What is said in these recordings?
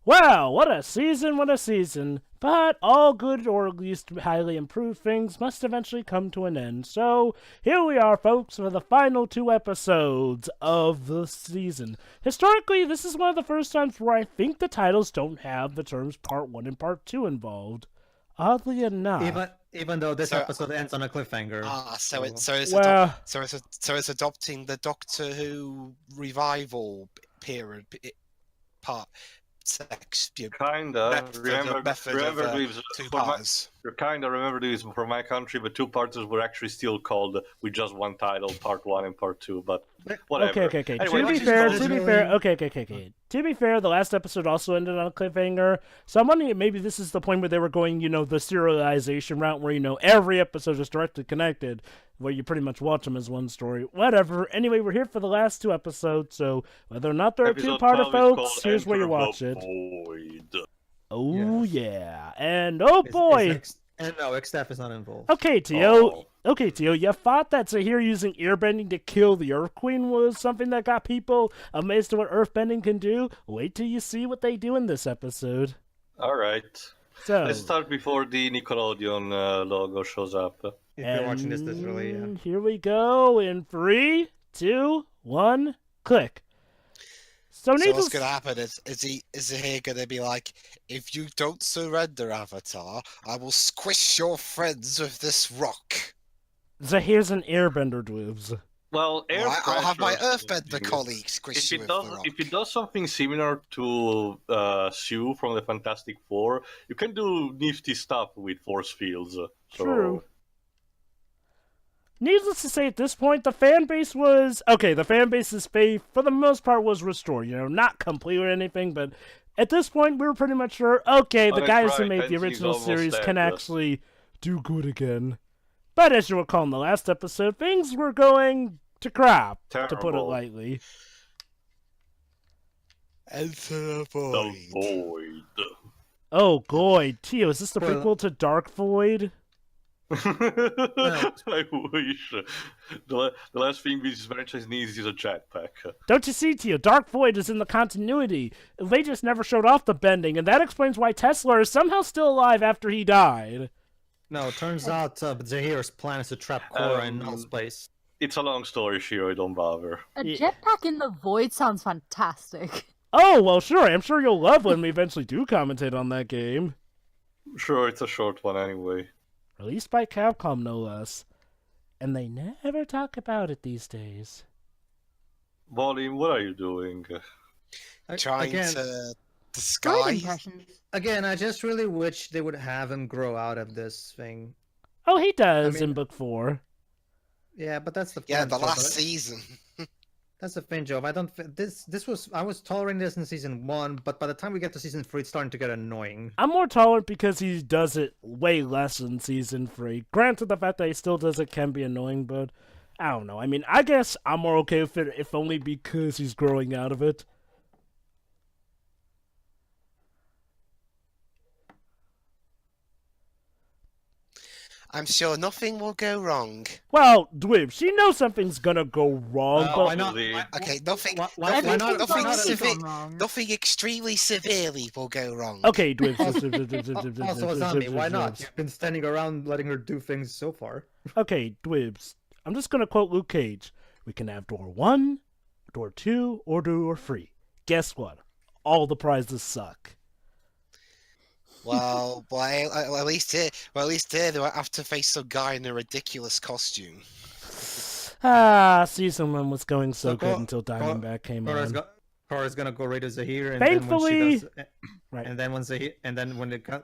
Well, what a season, what a season. But all good, or at least highly improved things must eventually come to an end. So, here we are, folks, for the final 2 episodes of the season. Historically, this is one of the first times where I think the titles don't have the terms Part 1 and Part 2 involved. Oddly enough. Even though this So- episode ends on a cliffhanger. So it's adopting the Doctor Who revival period part sex. Kinda. Remember these two parts. remember these from my country, but 2 parts were actually still called with just one title, Part 1 and Part 2, but whatever. Okay. Anyway, To be fair, the last episode also ended on a cliffhanger. So I'm wondering if maybe this is the point where they were going, the serialization route where, every episode is directly connected, where you pretty much watch them as one story. Whatever. Anyway, we're here for the last 2 episodes, so whether or not they're a two-parter, folks, here's where you watch it. Void. Oh, yeah. And, oh boy! And no, X-Staff is not involved. Okay, Tio. Okay, Tio, you thought that Zahir using airbending to kill the Earth Queen was something that got people amazed at what earthbending can do? Wait till you see what they do in this episode. Alright. So, Let's start before the Nickelodeon logo shows up. If you're watching this literally, yeah. Here we go in 3, 2, 1, click. So what's going to happen is Zahir going to be like, if you don't surrender, Avatar, I will squish your friends with this rock. Zahir's an airbender, dwarves. Well, I'll have my pressure Earthbender colleague squish you with the rock. If it does something similar to Sue from the Fantastic Four, you can do nifty stuff with force fields. So. True. Needless to say, at this point, the fan base was... Okay, the fan base's faith, for the most part, was restored. Not complete or anything, but at this point, we were pretty much sure, okay, the guys who made the original series can actually do good again. But as you recall in the last episode, things were going to crap, to put it lightly. Enter the void. The Void. Oh, boy. Tio, is this the prequel to Dark Void? I wish. The last thing this franchise needs is a jetpack. Don't you see, Tio? Dark Void is in the continuity. They just never showed off the bending, and that explains why Tesla is somehow still alive after he died. No, it turns out Zahir's plan is to trap Korra in null space. It's a long story, Shiro, don't bother. A jetpack in the void sounds fantastic. Oh, well, sure. I'm sure you'll love when we eventually do commentate on that game. Sure, it's a short one anyway. Released by Capcom, no less. And they never talk about it these days. Volume, what are you doing? Trying to disguise. Again, I just really wish they would have him grow out of this thing. Oh, he does in Book 4. Yeah, but that's the last season. That's the thing, Joe. I was tolerating this in season 1, but by the time we get to season 3, it's starting to get annoying. I'm more tolerant because he does it way less in season 3. Granted, the fact that he still does it can be annoying, but I don't know. I mean, I guess I'm more okay with it, if only because he's growing out of it. I'm sure nothing will go wrong. Well, Dwib, you know something's gonna go wrong, but... Why not? Okay, nothing extremely severely will go wrong. Okay, Dwib. Also, Azami, why not? You've been standing around letting her do things so far. Okay, Dwibs. I'm just gonna quote Luke Cage. We can have door 1, door 2, or door 3. Guess what? All the prizes suck. Well, at least here they won't have to face some guy in a ridiculous costume. Season 1 was going so good until Diamondback came on. Korra's gonna go raid Zahir, and thankfully, then when she does,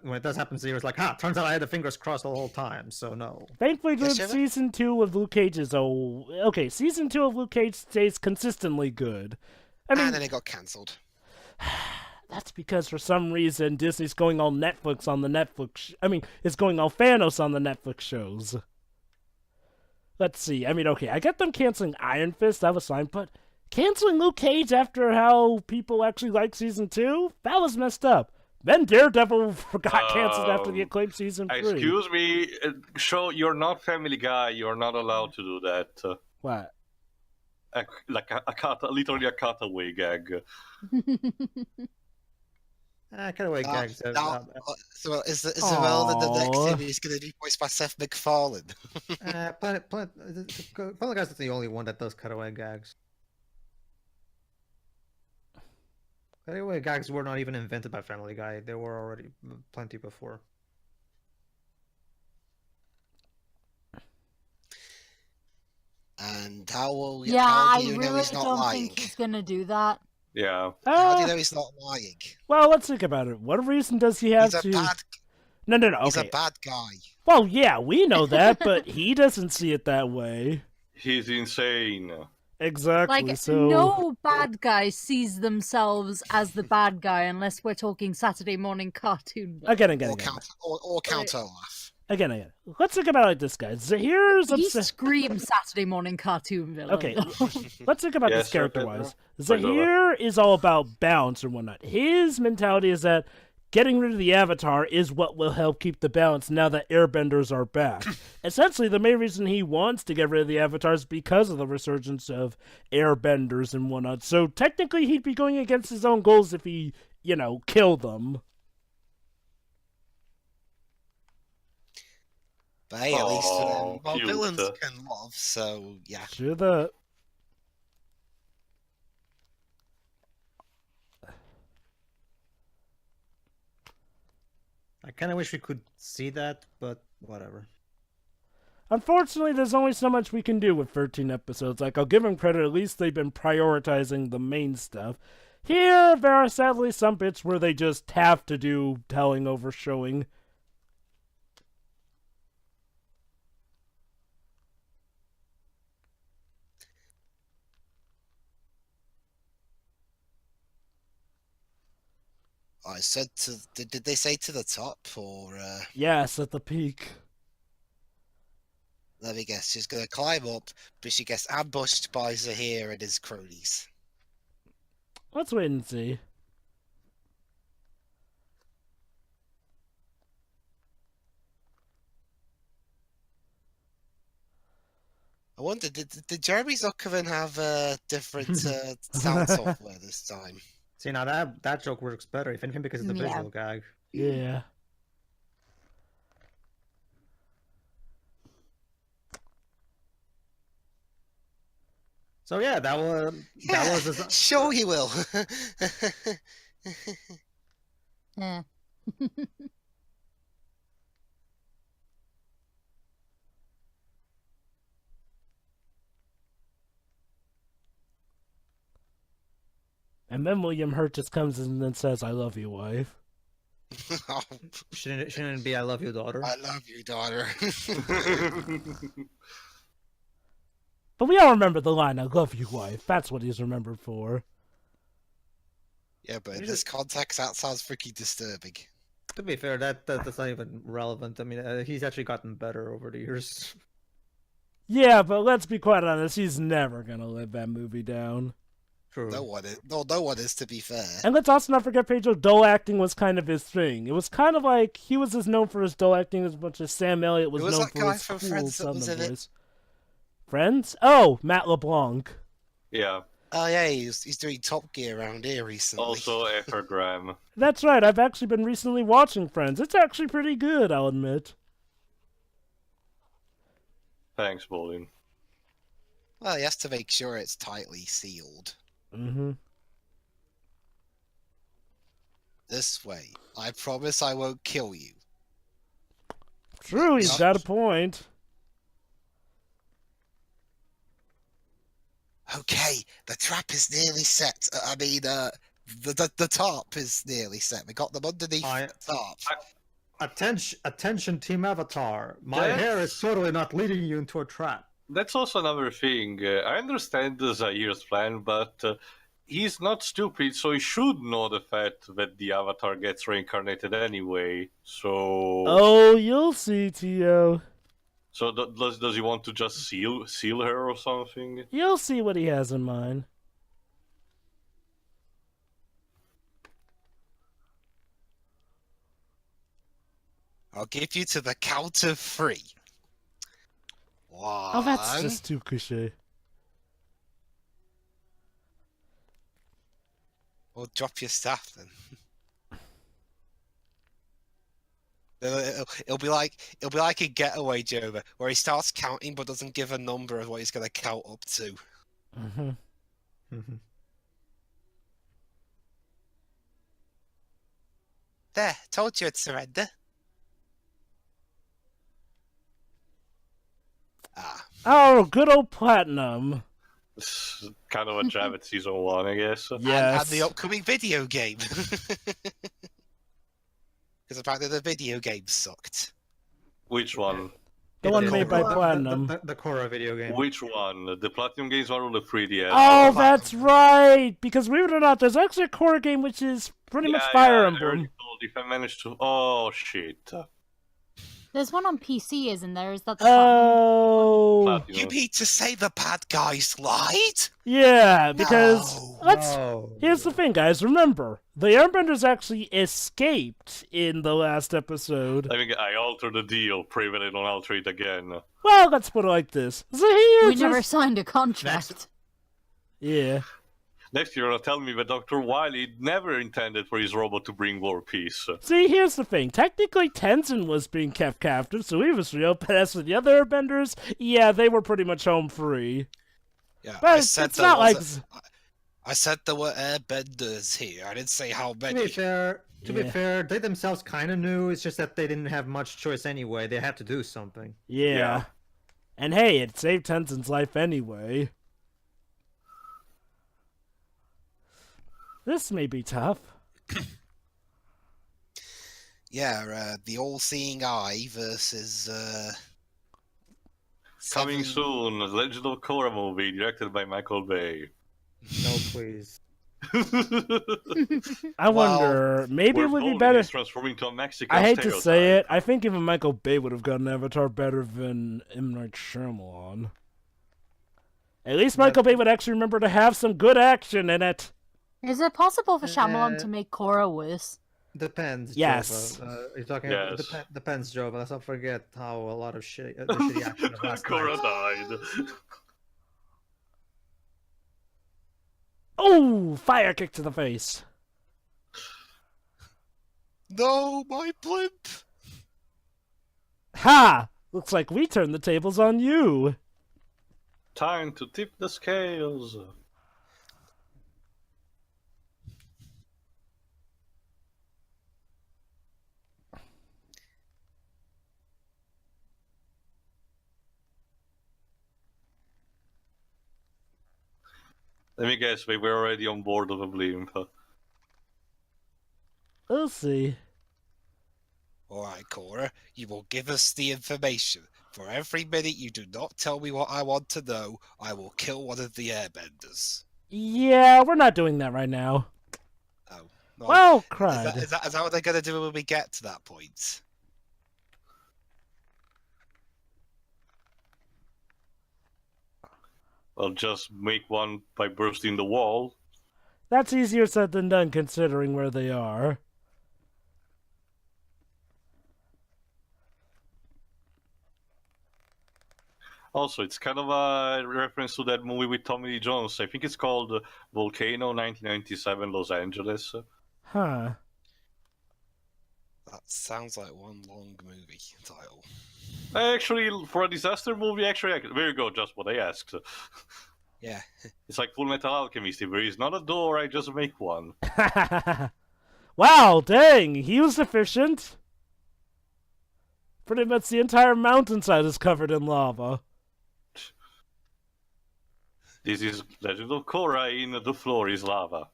when it does happen, Zahir's like, turns out I had the fingers crossed the whole time, so no. Thankfully, season 2 of Luke Cage is season 2 of Luke Cage stays consistently good. I mean, and then it got cancelled. That's because for some reason Disney's going all Netflix on the Netflix. It's going all Thanos on the Netflix shows. Let's see. I get them canceling Iron Fist. That was fine, but canceling Luke Cage after how people actually like season 2, that was messed up. Then Daredevil got canceled after the acclaimed season 3. Excuse me, you're not Family Guy. You're not allowed to do that. What? Literally a cutaway gag. Cutaway gags. So is the role in the next Aw. series going to be voiced by Seth MacFarlane? Family Guy's not the only one that does cutaway gags. Cutaway gags were not even invented by Family Guy. There were already plenty before. And how do I you know really he's not don't lying? think he's gonna do that. Yeah. How do you know he's not lying? Well, let's think about it. What reason does he have He's a to? bad. No, He's okay. a bad guy. Well, yeah, we know that, but he doesn't see it that way. He's insane. Exactly. Like, so no bad guy sees themselves as the bad guy unless we're talking Saturday morning cartoon. again. Or counter laugh. Again. Let's think about it like this, guys. Zahir's He upset. screams Saturday morning cartoon villain. Okay, let's think about this Yes, sir, character-wise. Pedro. Zahir is all about balance and whatnot. His mentality is that getting rid of the Avatar is what will help keep the balance now that airbenders are back. Essentially, the main reason he wants to get rid of the Avatar is because of the resurgence of airbenders and whatnot. So technically, he'd be going against his own goals if he, killed them. But hey, at least Oh, cute. villains can love, so yeah. Sure that. I kind of wish we could see that, but whatever. Unfortunately, there's only so much we can do with 13 episodes. Like, I'll give them credit, at least they've been prioritizing the main stuff. Here, there are sadly some bits where they just have to do telling over showing. I said to. Did they say to the top or? Yes, at the peak. Let me guess. She's gonna climb up, but she gets ambushed by Zahir and his cronies. Let's wait and see. I wonder, did Jeremy Zuckerman have different sound software this time? See, now that joke works better, if anything, because it's a Yeah. visual gag. Yeah. So yeah, that was Sure he will. Yeah. And then William Hurt just comes in and then says, "I love you, wife." shouldn't it be "I love you, daughter"? I love you, daughter. But we all remember the line, "I love you, wife." That's what he's remembered for. Yeah, but in this context, that sounds freaking disturbing. To be fair, that's not even relevant. I mean, he's actually gotten better over the years. Yeah, but let's be quite honest, he's never gonna live that movie down. True. No one is. No one is, to be fair. And let's also not forget, Pedro, dull acting was kind of his thing. It was kind of like he was as known for his dull acting as much as Sam Elliott was Who was known that for guy his from cool Friends that was Southern in it? voice. Friends? Oh, Matt LeBlanc. Yeah. Oh yeah, he's doing Top Gear around here recently. Also Echogram. That's right, I've actually been recently watching Friends. It's actually pretty good, I'll admit. Thanks, Bolin. Well, he has to make sure it's tightly sealed. Mm-hmm. This way. I promise I won't kill you. True, he's Yup. got a point. Okay, the trap is nearly set. The top is nearly set. We got them underneath I- the top. Attention, Team Avatar. My Yes. hair is totally not leading you into a trap. That's also another thing. I understand the Zahir's plan, but he's not stupid, so he should know the fact that the Avatar gets reincarnated anyway. So, Oh, you'll see, Tio. so does he want to just seal her or something? You'll see what he has in mind. I'll give you to the count of 3. One. Oh, that's just too cliche. Well, drop your staff then. It'll be like a getaway Jova, where he starts counting but doesn't give a number of what he's gonna count up to. Mm-hmm. There, told you I'd surrender. Ah, Oh, good old Platinum. It's kind of a jab at season 1, I guess. Yes. and the upcoming video game. Because apparently the video game sucked. Which one? The one made by Platinum. The Korra video game. Which one? The Platinum games one or the 3DS? Oh, that's right. Because believe it or not, there's actually a Korra game which is pretty much Fire I Emblem. already told if I managed to. Oh shit! There's one on PC, isn't there? Is that the Oh, Platinum. You mean to say the bad guys lied? yeah. Because No. let's. No. Here's the thing, guys. Remember, the Airbenders actually escaped in the last episode. I think I altered the deal, pray that I don't alter it again. Well, let's put it like this. Zahir We just... never signed a contract. Yeah. Next you're gonna tell me that Dr. Wily never intended for his robot to bring world peace. See, here's the thing. Technically, Tenzin was being kept captive, so he was real. But as for the other Airbenders, yeah, they were pretty much home free. Yeah, But it's not like... I said there were airbenders here. I didn't say how To many. be fair, Yeah. they themselves kind of knew. It's just that they didn't have much choice anyway. They had to do something. Yeah. Yeah. And hey, it saved Tenzin's life anyway. This may be tough. Yeah, the all-seeing eye versus Coming seven- soon, Legend of Korra movie directed by Michael Bay. No, please. I wonder, maybe Where it would be Bowling better. is transforming to a Mexican I hate to say stereotype. it, I think even Michael Bay would have gotten Avatar better than M. Night Shyamalan. At least Michael Bay would actually remember to have some good action in it. Is it possible for Shyamalan Uh, to make Korra worse? Depends. Yes. Jova. You're talking. Yes. Depends, Jova. Let's not forget how a lot of shit, the shitty action of last Korra night. died. Oh, fire kick to the face. No, my blimp. Ha! Looks like we turned the tables on you. Time to tip the scales. Let me guess, we were already on board of a blimp. We'll see. All right, Korra, you will give us the information. For every minute you do not tell me what I want to know, I will kill one of the airbenders. Yeah, we're not doing that right now. Oh, Well, is cried. that what they're gonna do when we get to that point? I'll just make one by bursting the wall. That's easier said than done considering where they are. Also, it's kind of a reference to that movie with Tommy Lee Jones. I think it's called Volcano 1997 Los Angeles. Huh. That sounds like one long movie title. Actually, for a disaster movie, there you go, just what I asked. Yeah. It's like Full Metal Alchemist. If there is not a door, I just make one. Wow, dang, he was efficient. Pretty much the entire mountainside is covered in lava. This is Legend of Korra in The Floor is Lava.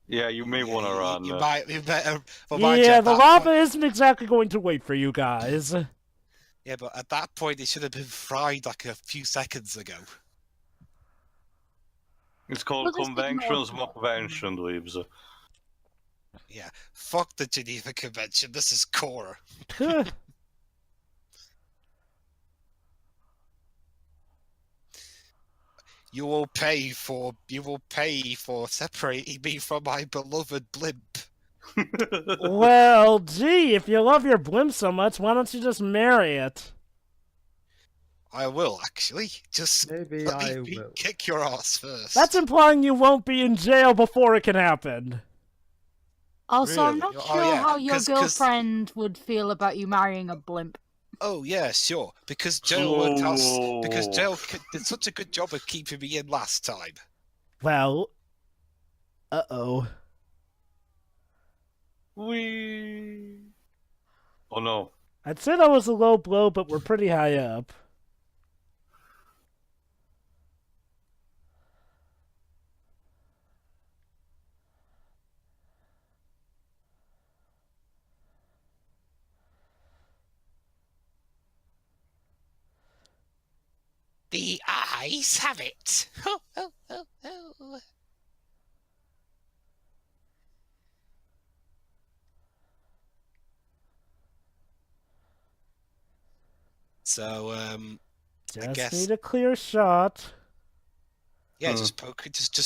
Yeah, you may want to run. You better. But mind you, Yeah, at the that lava point- isn't exactly going to wait for you guys. Yeah, but at that point, it should have been fried like a few seconds ago. It's called We'll just ignore Conventions it. Mockvention, Dweebs. Yeah, fuck the Geneva Convention. This is Korra. You will pay for separating me from my beloved blimp. Well, gee, if you love your blimp so much, why don't you just marry it? I will actually. Just Maybe let I me will. kick your ass first. That's implying you won't be in jail before it can happen. Also, I'm Really? not Oh, sure yeah, how your 'cause- girlfriend would feel about you marrying a blimp. Oh yeah, sure. Because jail did such a good job of keeping me in last time. Well, uh-oh. We. Oh no. I'd say that was a low blow, but we're pretty high up. The eyes have it. Ho, ho, ho, ho. So I Just guess need a clear shot. yeah, just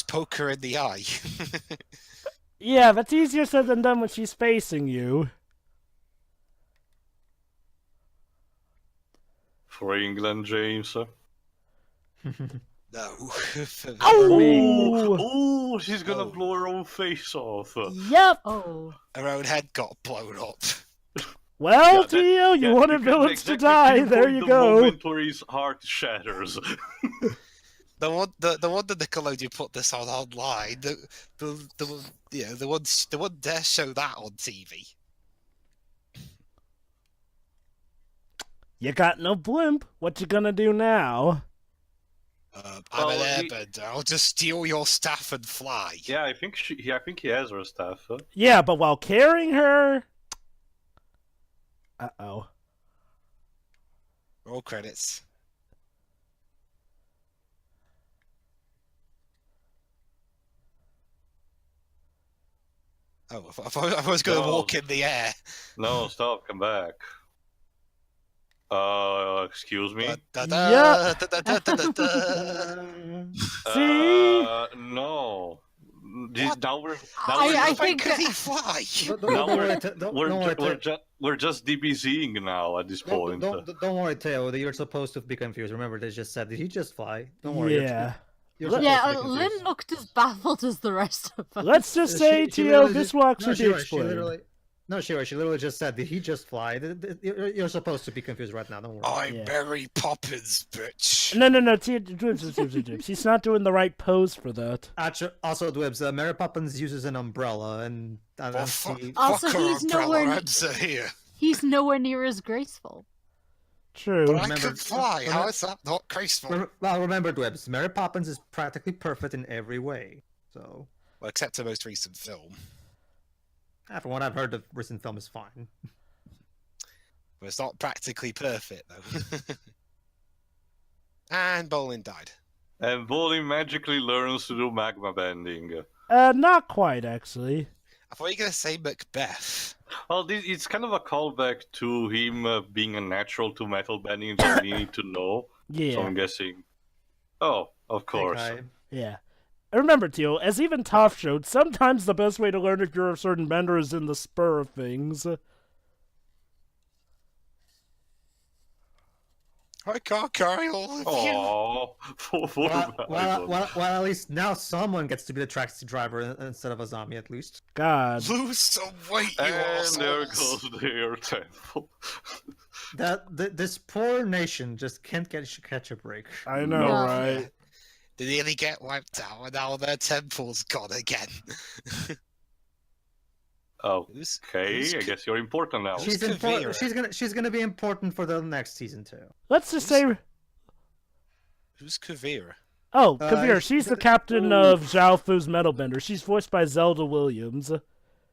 poke her in the eye. Yeah, that's easier said than done when she's facing you. For England, James. No, for Oh! me, Oh, she's gonna Oh. blow her own face off. Yep. Oh. her own head got blown up. Well, Yeah, that- Tio, you Yeah, wanted can villains to exactly die. There pinpoint you the go. moment where his heart shatters. The one that Nickelodeon put this on online. The one dare show that on TV. You got no blimp. What you gonna do now? I'm Well, an he- airbender. I'll just steal your staff and fly. Yeah, I think he has her stuff. Yeah, but while carrying her... Uh-oh. Roll credits. Oh, I was going to No. walk in the air. No, stop, come back. Excuse me. Da-da-da, da-da-da-da-da. See? No. What? Now we're I just, think Could he that- fly? Now Don't we're just DBZing now at this point. worry, Theo. You're supposed to be confused. Remember, they just said, "Did he just fly?" Don't worry. Yeah. You're Let- supposed Yeah, to be Lynn confused. looked as baffled as the rest of us. Let's just say, She Tio, literally this just- will actually no, be she explained. literally, no, she literally just said, "Did he just fly?" You're supposed to be confused right now. Don't worry. I'm Yeah. Mary Poppins, bitch. No, Tio, Dwibs. He's not doing the right pose for that. Actually, also, Dwibs, Mary Poppins uses an umbrella, and Well, she... Also, fuck her he's umbrella, nowhere- I'm so here. He's nowhere near as graceful. True. But I Remember- can fly. How remember- is that not graceful? Well, remember, Dwibs, Mary Poppins is practically perfect in every way. So, Well, except her most recent film. from what I've heard, the recent film is fine. But it's not practically perfect, though. And Bolin died. And Bolin magically learns to do magma bending. Not quite, actually. I thought you were going to say Macbeth. Well, it's kind of a callback to him being a natural to metal bending that we need to know. So Yeah, I'm guessing. Oh, of course. Okay. yeah. Remember, Tio, as even Toph showed, sometimes the best way to learn if you're a certain bender is in the spur of things. I can't carry all of you. Oh, poor Well, at least now someone gets to be the taxi driver instead of a zombie, at least. God. Lose some weight, you And there assholes. goes their temple. This poor nation just can't catch a break. I know, No. right? They nearly get wiped out, and now their temple's gone again. Who's- Okay, who's I c- guess you're important now. Who's She's Kavira? important. She's gonna be important for the next season too. Let's just say... Who's Kavira? Oh, Uh, Kavir, she- she's the captain of Zhao Fu's Metalbender. She's voiced by Zelda Williams.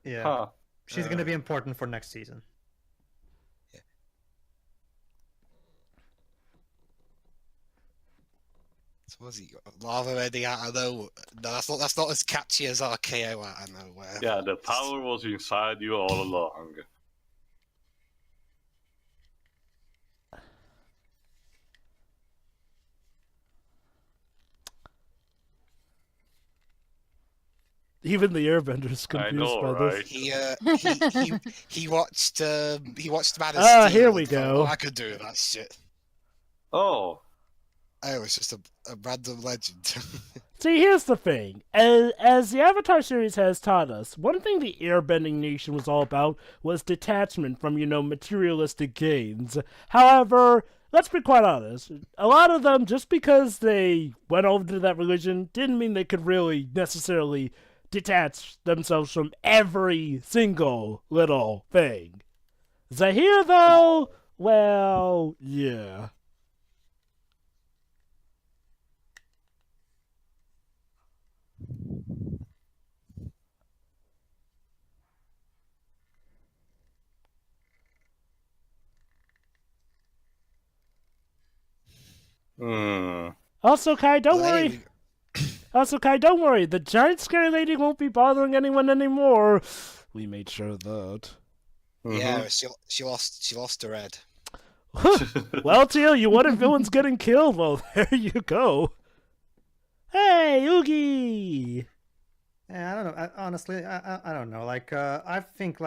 Yeah, Huh. she's gonna be important for next season. So what's he got? Lava bending out of nowhere. No, that's not as catchy as RKO out of nowhere. Yeah, the power was inside you all along. Even the Airbender's confused know, by right? this. He watched Man of Ah, Steel here we and thought, go. "Oh, I could do that shit." Oh, Oh, it's just a random legend. See, here's the thing. As the Avatar series has taught us, one thing the Airbending Nation was all about was detachment from, materialistic gains. However, let's be quite honest. A lot of them, just because they went over to that religion, didn't mean they could really necessarily detach themselves from every single little thing. Zahir, though, well, yeah. Also, Kai, don't Well, worry. anyway, Also, Kai, don't worry. The giant scary lady won't be bothering anyone anymore. We made sure of that. yeah, she lost her head. Well, Teal, you wanted villains getting killed. Well, there you go. Hey, Oogie! Yeah, I don't know. Honestly, I don't know. Like, I think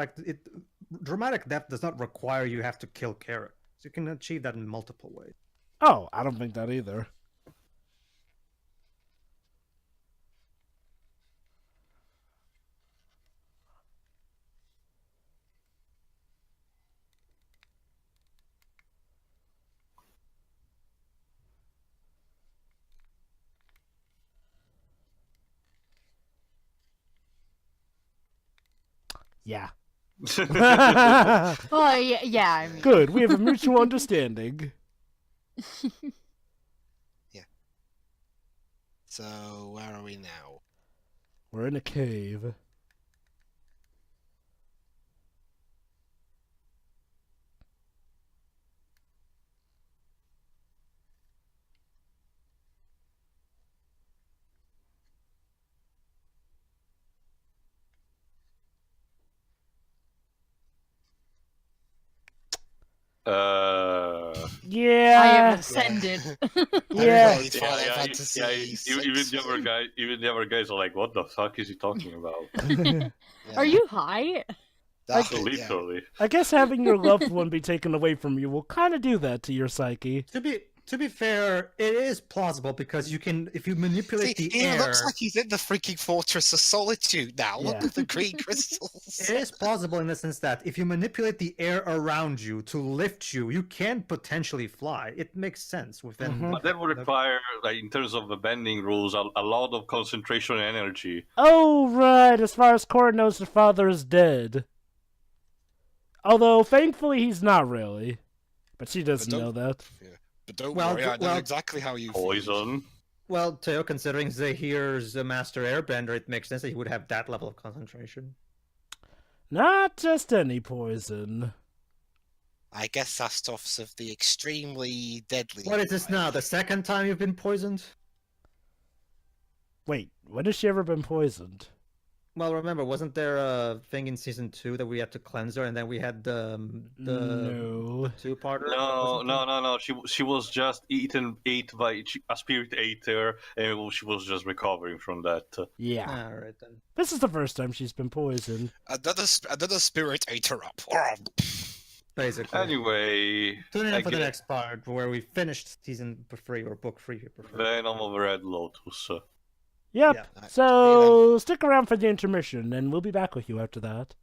dramatic depth does not require you have to kill characters. You can achieve that in multiple ways. Oh, I don't think that either. Yeah. Well, yeah, I mean. Good. We have a mutual understanding. So where are we now? We're in a cave. Yeah. I have ascended. Yeah. Everybody's Final Fantasy even VI. the other guys are like, "What the fuck is he talking about?" Yeah. Are you high? That- yeah. Literally. I guess having your loved one be taken away from you will kind of do that to your psyche. To be fair, it is plausible because you can, if you manipulate See, the he air, looks like he's in the freaking Fortress of Solitude now. Look Yeah. at the green crystals. it is plausible in the sense that if you manipulate the air around you to lift you, you can potentially fly. It makes sense within. Mhm. But that would require, like, in terms of the bending rules, a lot of concentration and energy. Oh, right. As far as Korra knows, her father is dead. Although, thankfully, he's not really. But she doesn't But know that. But don't Well, worry, I know well- exactly how you feel. Poison. Well, Teo, considering Zahir's a master airbender, it makes sense that he would have that level of concentration. Not just any poison. I guess that stuff's of the extremely deadly. What is this type. now? The second time you've been poisoned? Wait, when has she ever been poisoned? Well, remember, wasn't there a thing in season 2 that we had to cleanse her, and then we had the No. two-parter? No. She was just ate by a spirit ate her, and she was just recovering from that. Yeah. All right then. This is the first time she's been poisoned. Another spirit ate her up. Basically. Anyway, Tune in I for the guess- next part where we finished season 3 or book 3 if you prefer. Venom of Red Lotus. Yep. Yeah. So stick around for the intermission, and we'll be back with you after that.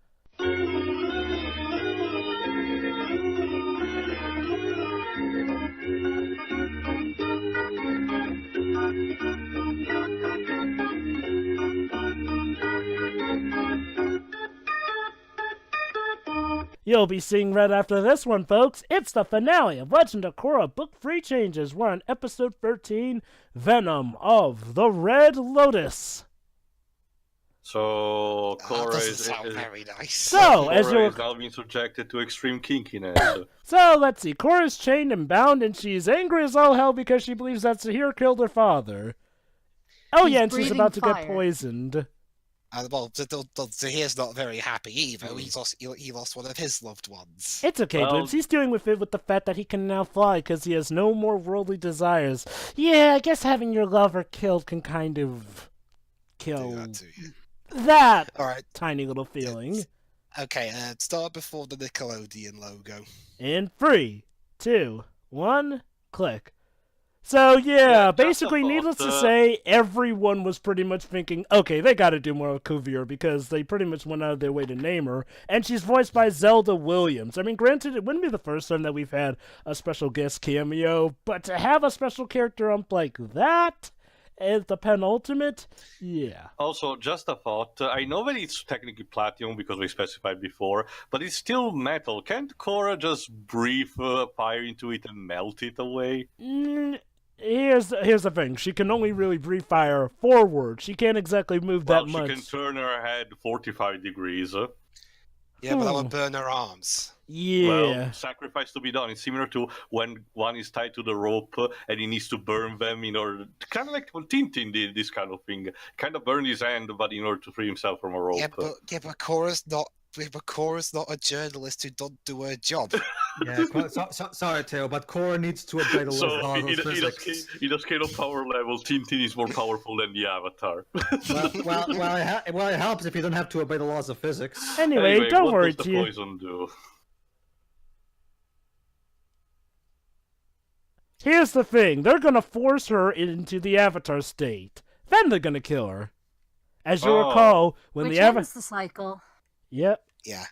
You'll be seeing right after this one, folks. It's the finale of Legend of Korra Book 3 Changes. We're on episode 13, Venom of the Red Lotus. So That Korra doesn't is, sound very nice. So, as Korra you'll is now being subjected to extreme kinkiness. So, let's see. Korra's chained and bound, and she's angry as all hell because she believes that Zahir killed her father. Oh, He's yeah, and she's breathing about to get fire. poisoned. Well, Zahir's not very happy either. He lost one of his loved ones. It's okay, Well- Blooms. He's dealing with it with the fact that he can now fly because he has no more worldly desires. Yeah, I guess having your lover killed can kind of Do kill that to you. that All right. tiny little feeling. Okay, start before the Nickelodeon logo. In 3, 2, 1, click. So Yeah, just a basically, thought, needless to say, everyone was pretty much thinking, okay, they got to do more with Kuvir because they pretty much went out of their way to name her, and she's voiced by Zelda Williams. I mean, granted, it wouldn't be the first time that we've had a special guest cameo, but to have a special character ump like that as the penultimate, yeah. Also, just a thought. I know that it's technically platinum because we specified before, but it's still metal. Can't Korra just breathe fire into it and melt it away? Here's the thing. She can only really breathe fire forward. She can't exactly move that much. She can turn her head 45 degrees. Yeah, but that would burn her arms. Yeah. Well, sacrifice to be done. It's similar to when one is tied to the rope and he needs to burn them in order, kind of like when Tintin did this kind of thing. Kind of burned his hand, but in order to free himself from a rope. Yeah, but Korra's not. But Korra's not a journalist who don't do her job. Yeah, sorry, Theo, but Korra needs to obey the laws of physics. In a scale of power level, Tintin is more powerful than the Avatar. well, it helps if you don't have to obey the laws of physics. Anyway, don't what worry, does the Tia. poison do? Here's the thing. They're gonna force her into the Avatar state. Then they're gonna kill her. As you recall, when Which the Avatar... ends the cycle. Yep. Yeah.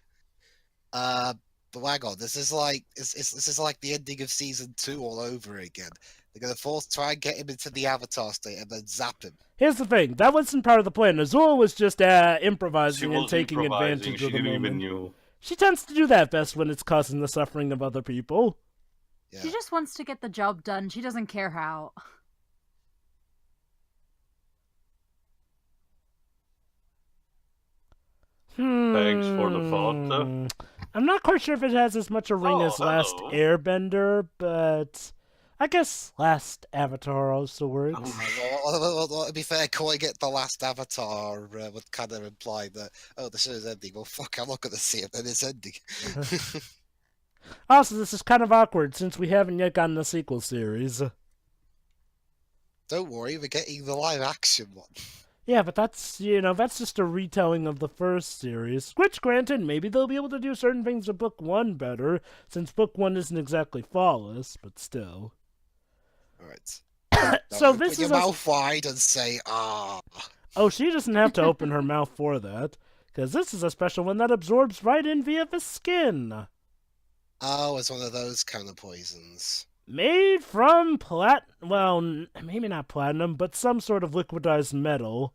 But hang on, this is like the ending of season 2 all over again. They're gonna try and get him into the Avatar state and then zap him. Here's the thing. That wasn't part of the plan. Azula was just improvising and taking advantage she of the didn't moment. even knew. She tends to do that best when it's causing the suffering of other people. Yeah. She just wants to get the job done. She doesn't care how. Thanks for the thought. I'm not quite sure if it has as much a ring as Last hello. Airbender, but I guess Last Avatar also works. Well, to be fair, calling it the last Avatar would kind of imply that, oh, the show's ending. Well, fuck, I'm not going to see it, then it's ending. Also, this is kind of awkward since we haven't yet gotten a sequel series. Don't worry, we're getting the live action one. Yeah, but that's just a retelling of the first series. Which, granted, maybe they'll be able to do certain things with Book 1 better, since Book 1 isn't exactly flawless, but still. Alright. So Put this your is mouth wide and say, ah. Oh, she doesn't have to open her mouth for that, because this is a special one that absorbs right in via the skin. Oh, it's one of those kind of poisons. Made from well, maybe not platinum, but some sort of liquidized metal.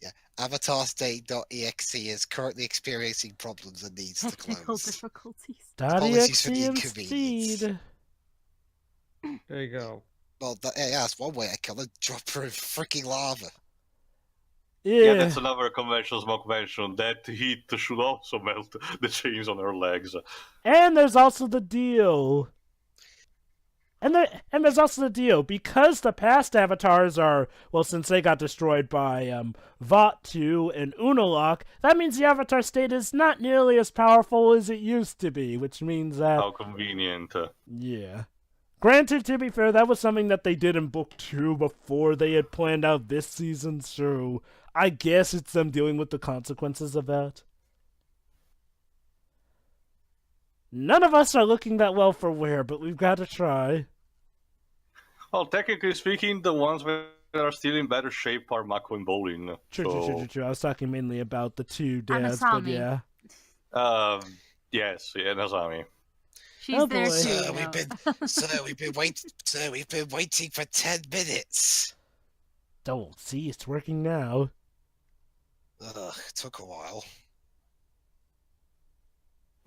Yeah, AvatarState.exe is currently experiencing problems and needs to Technical close. difficulties. Apologies for .exe the inconvenience. instead. There you go. Well, that's one way I kill her. Drop her in freaking lava. Yeah, that's another conventional smoke mention. That heat should also melt the chains on her legs. And there's also the deal. And there's also the deal. Because the past avatars are, well, since they got destroyed by Vaatu and Unalaq, that means the avatar state is not nearly as powerful as it used to be, which means that... How convenient. Yeah. Granted, to be fair, that was something that they did in Book 2 before they had planned out this season, so I guess it's them dealing with the consequences of that. None of us are looking that well for wear, but we've got to try. Well, technically speaking, the ones that are still in better shape are Mako and Bolin. True. I was talking mainly about the two dads, but yeah. Yes, yeah, Nazami. She's Oh, there boy. too. We've been waiting for 10 minutes. Don't see, it's working now. Ugh, it took a while.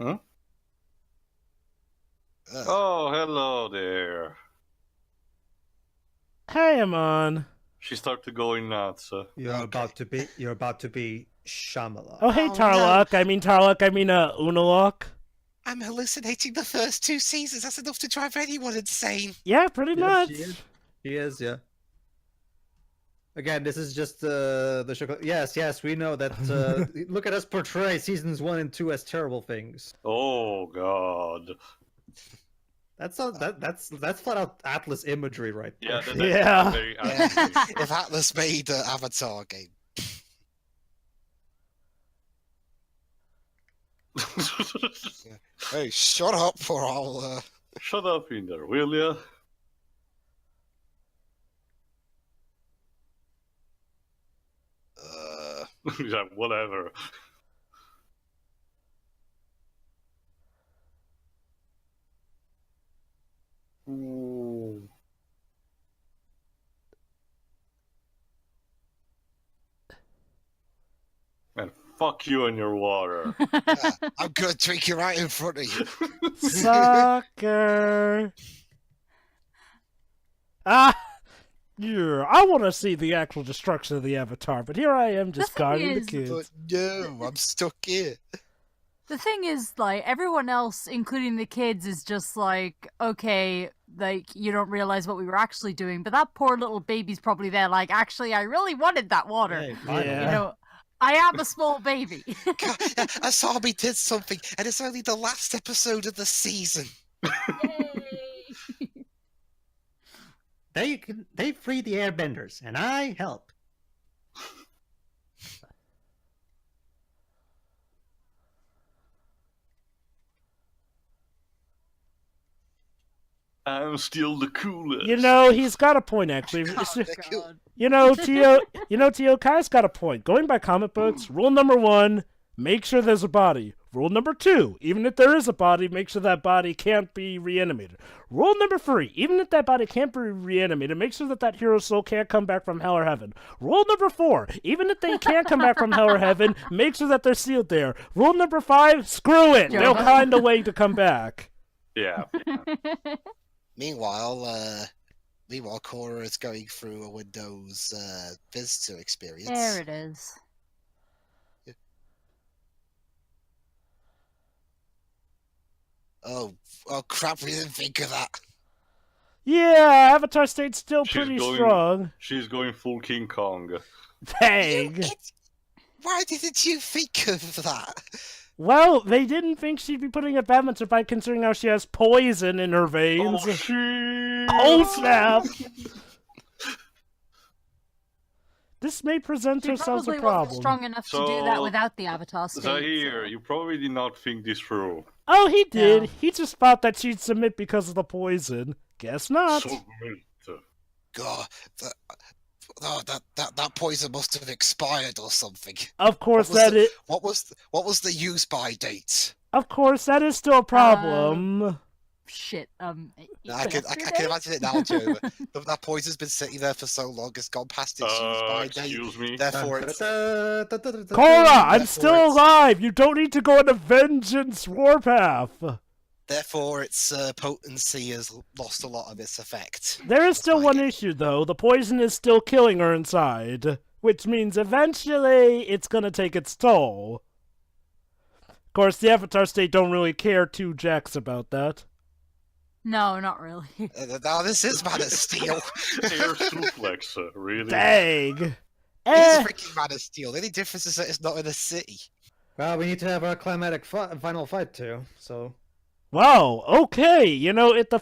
Huh? Ugh. Oh, hello there. Hey, Amon. She started going nuts. You're about to be Shyamalan. Oh, hey, Oh, Tarlok. I mean, Unalaq. I'm hallucinating the first 2 seasons. That's enough to drive anyone insane. Yeah, pretty much. She is, yeah. Again, this is just the show. Yes, we know that. Look at us portray seasons 1 and 2 as terrible things. Oh, God. That's flat out Atlas imagery right there. Yeah, that's Yeah. very Yeah. accurate. If Atlas made an Avatar game. Hey, shut up or I'll Shut up in there, will ya? Yeah, whatever. Ooh. Man, fuck you and your water. yeah, I'm gonna drink it right in front of you. Sucker. Ah, yeah. I want to see the actual destruction of the Avatar, but here I am just The thing guiding the is- kids. But no, I'm stuck here. The thing is, like, everyone else, including the kids, is just like, okay, like, you don't realize what we were actually doing, but that poor little baby's probably there, like, actually, I really wanted that water. Hey, finally. Yeah. You know, I am a small baby. God, Asabi did something, and it's only the last episode of the season. Yay! They free the airbenders, and I help. I'm still the coolest. You know, he's got a point, actually. Oh, they're cool. God. You know, Tio Kai's got a point. Going by comic books, rule number 1, make sure there's a body. Rule number 2, even if there is a body, make sure that body can't be reanimated. Rule number 3, even if that body can't be reanimated, make sure that that hero's soul can't come back from hell or heaven. Rule number 4, even if they can't come back from hell or heaven, make sure that they're sealed there. Rule number 5, screw it. They'll Jova. find a way to come back. Yeah. Meanwhile, Korra is going through a Windows visitor experience. There it is. Oh crap! We didn't think of that. Yeah, Avatar State's still She's pretty going- strong. She's going full King Kong. Dang. Why didn't you think of that? Well, they didn't think she'd be putting a badminton fight considering how she has poison in her veins. Oh, shit! Oh, snap! This may present She herself probably a wasn't problem. strong enough to do that So, without the Avatar state. Zahir, so- you probably did not think this through. Oh, he did. No. He just thought that she'd submit because of the poison. Guess not. So great. God, that poison must have expired or something. Of course, What was that What was the use by date? Of course, that is still a problem. Shit. I can imagine it now, Joe. That poison's been sitting there for so long, it's gone past its use by date. Excuse me. Therefore, it's Korra, I'm Therefore still it's- alive. You don't need to go on a vengeance warpath. potency has lost a lot of its effect. There is That's still my one guess. issue, though. The poison is still killing her inside, which means eventually it's gonna take its toll. Of course, the Avatar State don't really care two jacks about that. No, not really. Now this is Man of Steel. Air suplex, really? Dang. It's freaking Man of Steel. The only difference is that it's not in a city. Well, we need to have our climatic final fight too. So Wow, okay. You know, if the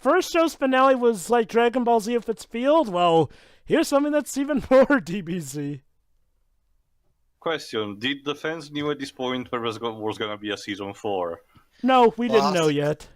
first show's finale was like Dragon Ball Z if it's field, well, here's something that's even more DBZ. Question: did the fans knew at this point there was going to be a season 4? No, we Well, didn't know yet.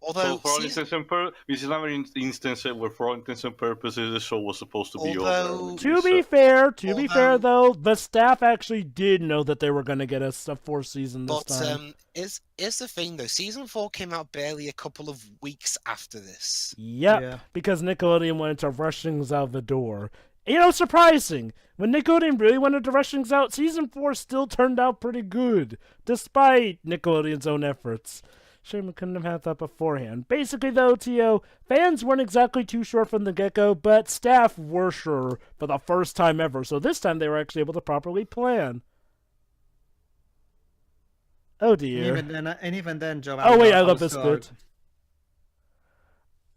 Although, So for all intents and this is another instance where, for all intents and purposes, the show was supposed to be Although- over. To be fair, although- though, the staff actually did know that they were going to get a fourth season this but time. is the thing though? Season 4 came out barely a couple of weeks after this. Yep, yeah. because Nickelodeon wanted to rush things out the door. You know, surprising. When Nickelodeon really wanted to rush things out, season 4 still turned out pretty good, despite Nickelodeon's own efforts. Shame we couldn't have had that beforehand. Basically, though, Tio, fans weren't exactly too sure from the get-go, but staff were sure for the first time ever, so this time they were actually able to properly plan. Oh, dear. even then, Joe. Oh, wait, I was love this still- bit.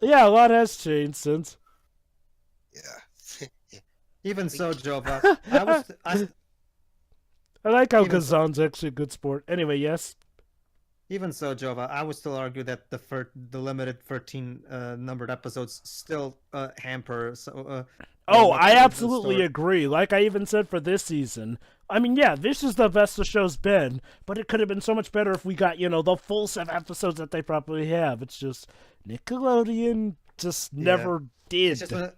Yeah, a lot has changed since. Yeah. Even so, Joe, I I like how Even so- Kazan's actually a good sport. Anyway, yes. Even so, Jova, I would still argue that the limited 13 numbered episodes still hamper. Oh, what I the absolutely story. agree. Like I even said for this season. I mean, yeah, this is the best the show's been, but it could have been so much better if we got, the full 7 episodes that they probably have. It's just Nickelodeon just never did. It's just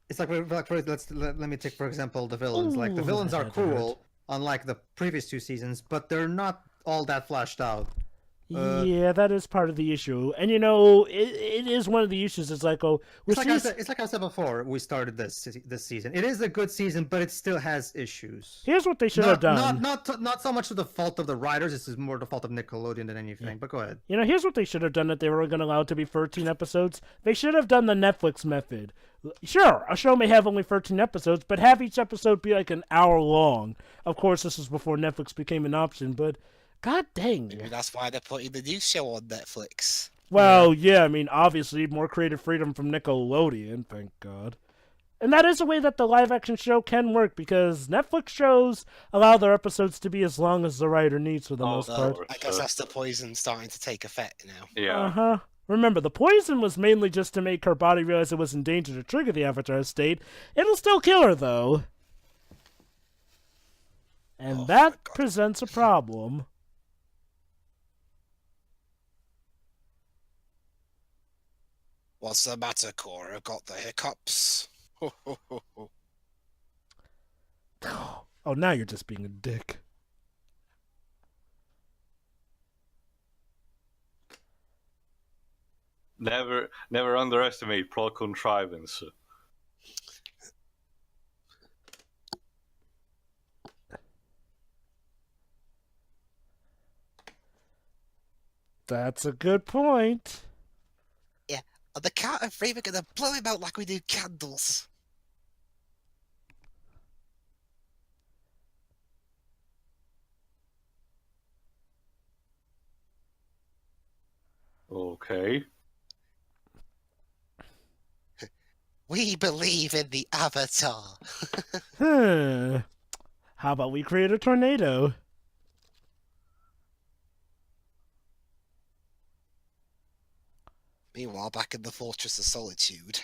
it's like let me take for example the villains. Like the Ooh, villains are that hurt. cool, unlike the previous 2 seasons, but they're not all that flashed out. Yeah, that is part of the issue. And it is one of the issues. It's like, It's like I said before. We started this season. It is a good season, but it still has issues. here's what they should have done. Not so much to the fault of the writers. This is more the fault of Nickelodeon than anything. But go ahead. Here's what they should have done if they were going to allow it to be 13 episodes. They should have done the Netflix method. Sure, a show may have only 13 episodes, but have each episode be like an hour long. Of course, this was before Netflix became an option, but god dang. Maybe that's why they're putting the new show on Netflix. Well, yeah, I mean, obviously, more creative freedom from Nickelodeon, thank God. And that is a way that the live-action show can work, because Netflix shows allow their episodes to be as long as the writer needs for the most part. I guess that's the poison starting to take effect now. Yeah. Uh-huh. Remember, the poison was mainly just to make her body realize it was in danger to trigger the Avatar state. It'll still kill her, though. And Oh, that my God. presents a problem. What's the matter, Korra? Got the hiccups? Ho, ho, ho, ho. Oh, now you're just being a dick. Never underestimate plot contrivance. That's a good point. Yeah, on the count of three, we're gonna blow him out like we do candles. Okay. We believe in the Avatar. How about we create a tornado? Meanwhile, back in the Fortress of Solitude,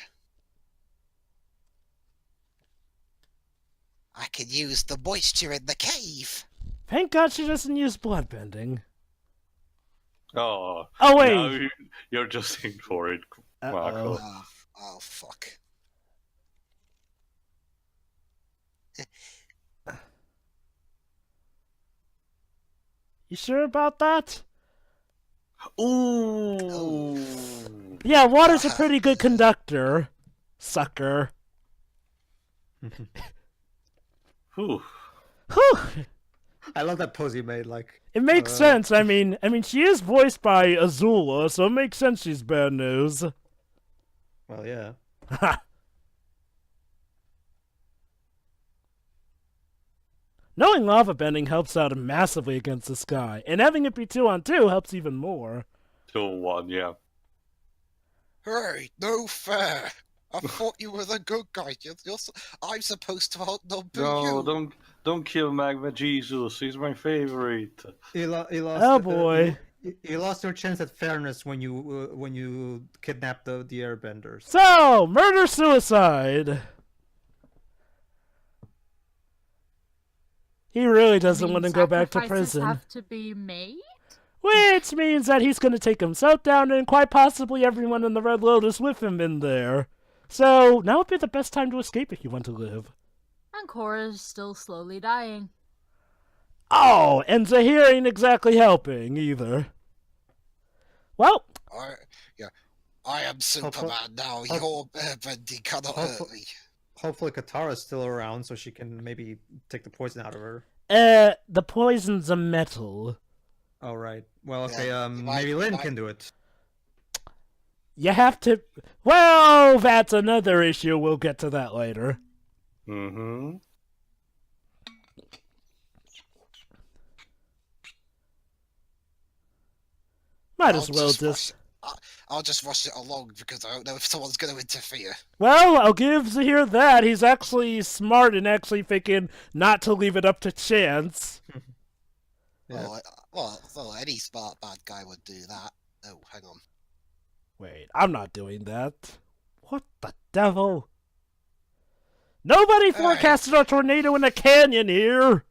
I can use the moisture in the cave. Thank God she doesn't use bloodbending. Oh. Oh, wait. Now you're just in for it, Marco. Oh, fuck. You sure about that? Ooh. Yeah, water's a pretty good conductor. Sucker. Whew. Whew. I love that pose you made. Like It makes sense. I mean, she is voiced by Azula, so it makes sense she's bad news. well, yeah. Knowing lava bending helps out massively against the sky, and having it be 2-on-2 helps even more. 2-1, yeah. Hey, no fair. I thought you were the good guy. I'm supposed to outnumber No, you. don't kill Magma Jesus. He's my favorite. You lost, Oh boy. You lost your chance at fairness when you kidnapped the airbenders. So, murder-suicide. He really doesn't want to go back to Sacrifices prison. have to be made? Which means that he's going to take himself down and quite possibly everyone in the Red Lotus with him in there. So, now would be the best time to escape if you want to live. And Korra's still slowly dying. Oh, and Zahir ain't exactly helping either. Well, I am Superman now. Your airbending cannot hurt me. Hopefully Katara's still around so she can maybe take the poison out of her. the poison's a metal. Oh, right. Well, okay, Yeah, maybe Lynn can do it. You have to... Well, that's another issue. We'll get to that later. Mm-hmm. Might as well just... I'll just rush it along because I don't know if someone's going to interfere. Well, I'll give Zahir that. He's actually smart and actually thinking not to leave it up to chance. Yeah. Well, any smart bad guy would do that. Oh, hang on. Wait, I'm not doing that. What the devil? Nobody forecasted a tornado in the canyon here!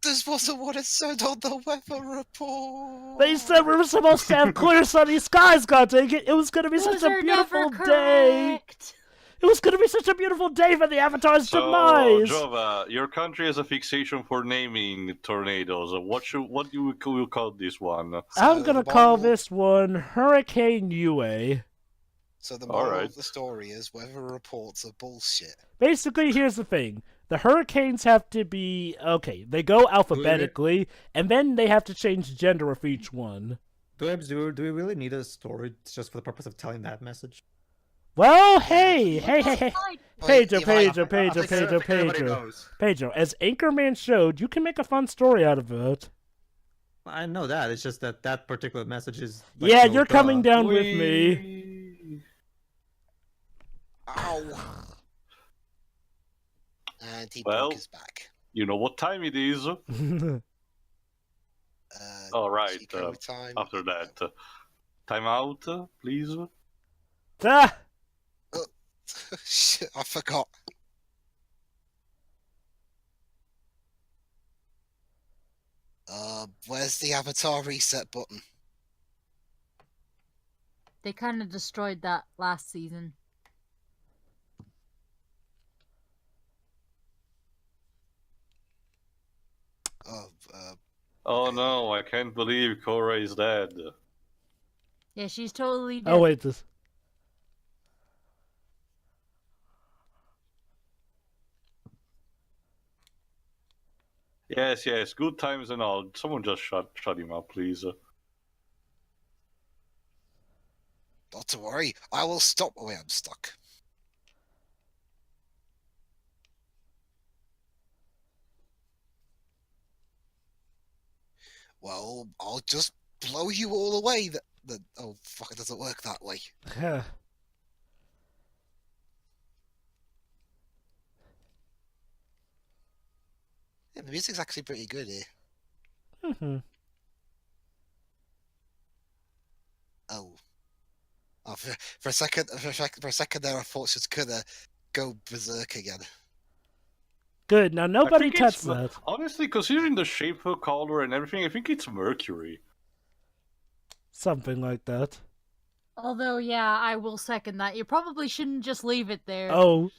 This wasn't what it said on the weather report. They said we were supposed to have clear sunny skies, god dang it! It was gonna be such Those a are beautiful never day! correct. It was gonna be such a beautiful day for the Avatar's So, demise! Jova, your country has a fixation for naming tornadoes. What do you call this one? I'm So gonna the call moral- this one Hurricane Yue. So the All moral right. of the story is weather reports are bullshit. Basically, here's the thing. The hurricanes have to be... Okay, they go alphabetically, and then they have to change gender of each one. Do we really need a story just for the purpose of telling that message? Well, hey! Pedro, you might- Pedro, as Anchorman showed, you can make a fun story out of it. I know that. It's just that that particular message is. Yeah, you're coming down with me. Whee! Ow. And he Well. broke his back. You know what time it is? All right. Chico time. After that, time out, please. Ah! Shit, I forgot. Where's the avatar reset button? They kind of destroyed that last season. Oh no, I can't believe Korra is dead. Yeah, she's totally dead. Oh, wait, this... Yes, good times and all. Someone just shut him up, please. Not to worry, I will stop. Oh wait, I'm stuck. Well, I'll just blow you all away. Oh fuck, it doesn't work that way. Yeah, the music's actually pretty good here. Mm-hmm. Oh, for a second there, I thought she was gonna go berserk again. Good, now nobody I think touched it's, that. honestly, considering the shape of color and everything, I think it's Mercury. Something like that. Although, yeah, I will second that. You probably shouldn't just leave it there. Oh.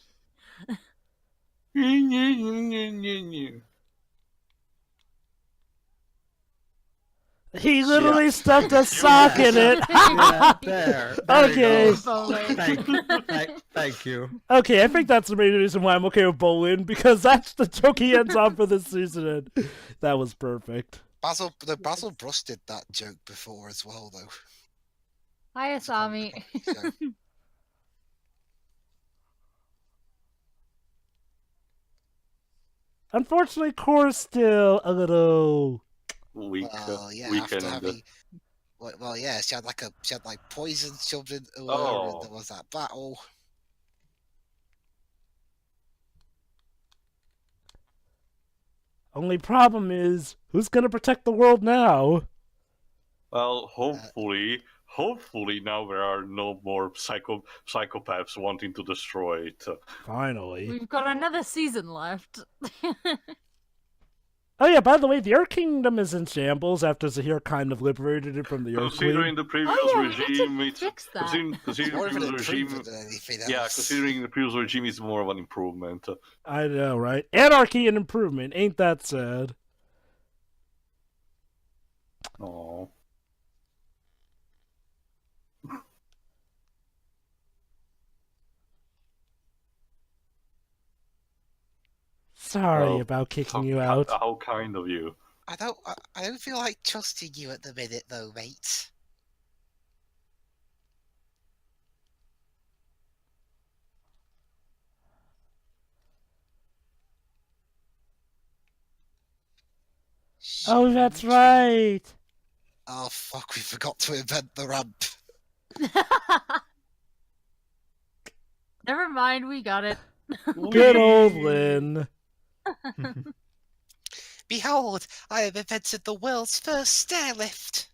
He literally stuffed a sock in it! Yeah, there. Okay. You go. Thank you. Okay, I think that's the main reason why I'm okay with Bolin, because that's the joke he ends on for this season, and that was perfect. Basil Brush did that joke before as well, though. Hi, Asami. So, Unfortunately, Korra's still a little... Weak. well, yeah, weak after and having, well, yeah, she had like poison shoved into her, Oh. and there was that battle. Only problem is, who's gonna protect the world now? Well, hopefully now there are no more psychopaths wanting to destroy it. Finally. We've got another season left. Oh yeah, by the way, the Earth Kingdom is in shambles after Zahir kind of liberated it from the Earth Considering Queen. the previous Oh, yeah, we need to regime, it's fix that. considering More the of an previous regime. improvement than anything else. Yeah, considering the previous regime is more of an improvement. I know, right? Anarchy and improvement, ain't that sad? Oh. Sorry Well, about kicking you out. How kind of you. I don't feel like trusting you at the minute, though, mate. Oh, that's right. Oh fuck, we forgot to invent the ramp. Never mind, we got it. Good old Lynn. Behold, I have invented the world's first stair lift.